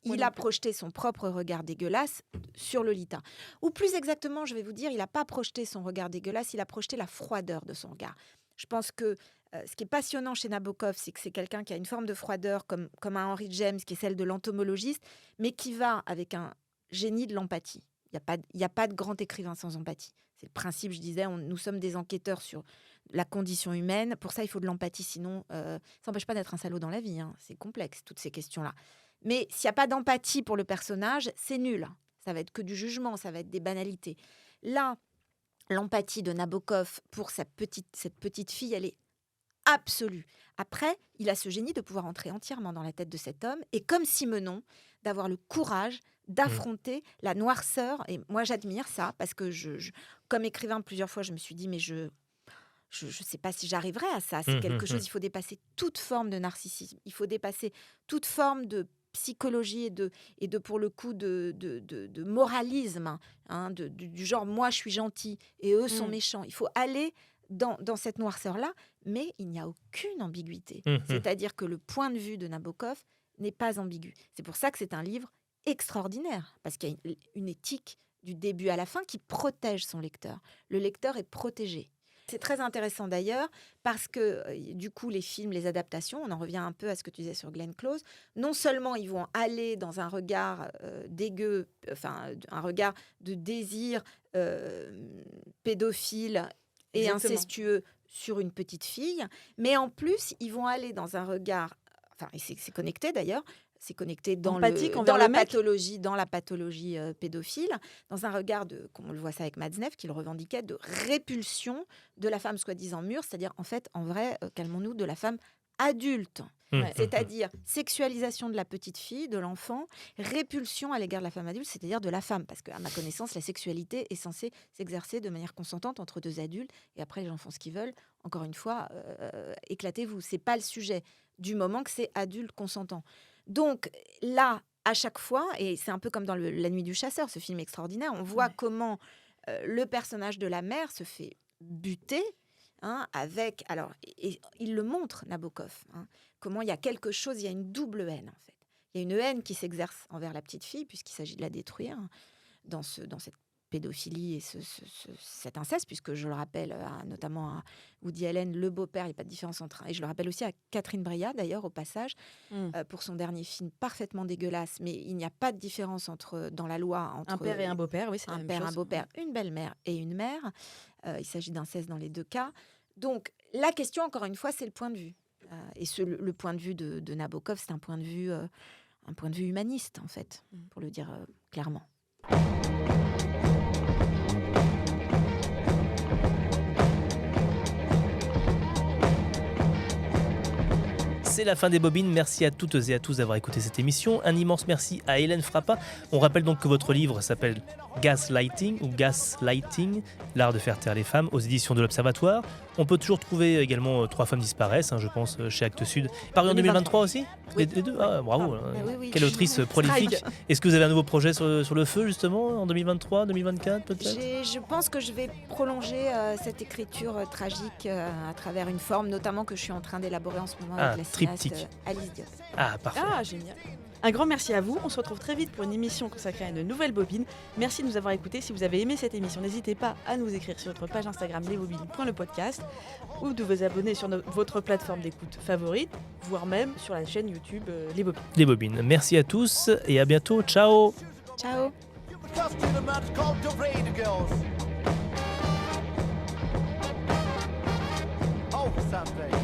il a projeté son propre regard dégueulasse sur Lolita. Ou plus exactement, je vais vous dire, il n'a pas projeté son regard dégueulasse, il a projeté la froideur de son regard. Je pense que ce qui est passionnant chez Nabokov, c'est que c'est quelqu'un qui a une forme de froideur, comme un Henry James, qui est celle de l'entomologiste, mais qui va avec un génie de l'empathie. Il n'y a pas de grand écrivain sans empathie. C'est le principe, je disais, nous sommes des enquêteurs sur la condition humaine. Pour ça, il faut de l'empathie, sinon, ça n'empêche pas d'être un salaud dans la vie. C'est complexe, toutes ces questions-là. Mais s'il n'y a pas d'empathie pour le personnage, c'est nul. Ça va être que du jugement, ça va être des banalités. Là, l'empathie de Nabokov pour cette petite fille, elle est absolue. Après, il a ce génie de pouvoir entrer entièrement dans la tête de cet homme, et comme Simenon, d'avoir le courage d'affronter la noirceur. Et moi, j'admire ça, parce que comme écrivain, plusieurs fois, je me suis dit, mais je sais pas si j'arriverai à ça. C'est quelque chose, il faut dépasser toute forme de narcissisme. Il faut dépasser toute forme de psychologie et de pour le coup, de moralisme, du genre, moi, je suis gentil et eux sont méchants. Il faut aller dans cette noirceur-là, mais il n'y a aucune ambiguïté. C'est-à-dire que le point de vue de Nabokov n'est pas ambigu. C'est pour ça que c'est un livre extraordinaire, parce qu'il y a une éthique du début à la fin qui protège son lecteur. Le lecteur est protégé. C'est très intéressant d'ailleurs, parce que du coup, les films, les adaptations, on en revient un peu à ce que tu disais sur Glenn Close, non seulement ils vont aller dans un regard dégueu, un regard de désir pédophile et incestueux sur une petite fille, mais en plus, ils vont aller dans un regard, et c'est connecté d'ailleurs, c'est connecté dans la pathologie pédophile, dans un regard comme on le voit ça avec Matzneff, qui le revendiquait, de répulsion de la femme soi-disant mûre, c'est-à-dire en vrai, calmons-nous, de la femme adulte. C'est-à-dire sexualisation de la petite fille, de l'enfant, répulsion à l'égard de la femme adulte, c'est-à-dire de la femme, parce qu'à ma connaissance, la sexualité est censée s'exercer de manière consentante entre 2 adultes, et après les gens font ce qu'ils veulent. Encore une fois, éclatez-vous, c'est pas le sujet, du moment que c'est adulte consentant. Donc là, à chaque fois, et c'est un peu comme dans La Nuit du chasseur, ce film extraordinaire, on voit comment le personnage de la mère se fait buter, avec... Alors, et il le montre, Nabokov, comment il y a quelque chose, il y a une double haine, en fait. Il y a une haine qui s'exerce envers la petite fille, puisqu'il s'agit de la détruire, dans cette pédophilie et cet inceste, puisque je le rappelle notamment à Woody Allen, le beau-père, il n'y a pas de différence entre... Et je le rappelle aussi à Catherine Breillat, d'ailleurs, au passage, pour son dernier film parfaitement dégueulasse, mais il n'y a pas de différence dans la loi entre... Un père et un beau-père, oui, c'est la un même père, chose. un beau-père, une belle-mère et une mère. Il s'agit d'inceste dans les deux cas. Donc, la question, encore une fois, c'est le point de vue. Et le point de vue de Nabokov, c'est un point de vue humaniste, en fait, pour le dire clairement. C'est la fin des bobines. Merci à toutes et à tous d'avoir écouté cette émission. Un immense merci à Hélène Frappa. On rappelle donc que votre livre s'appelle Gaslighting, l'art de faire taire les femmes, aux éditions de l'Observatoire. On peut toujours trouver également 3 femmes disparaissent, je pense, chez Actes Sud. Paru en 2023 aussi, les deux. Ah, bravo. Oui. Quelle autrice prolifique. Est-ce que vous avez un nouveau projet sur le feu, justement, en 2023, 2024 peut-être ? Je pense que je vais prolonger cette écriture tragique à travers une forme, notamment que je suis en train d'élaborer en ce moment avec la cinéaste Alice Diop. Ah, parfait. Ah, génial. Un grand merci à vous. On se retrouve très vite pour une émission consacrée à une nouvelle bobine. Merci de nous avoir écoutés. Si vous avez aimé cette émission, n'hésitez pas à nous écrire sur notre page Instagram lesbobines.lepodcast ou de vous abonner sur votre plateforme d'écoute favorite, voire même sur la chaîne YouTube Les Bobines. Les Bobines. Merci à tous et à bientôt. Ciao. Ciao. Something.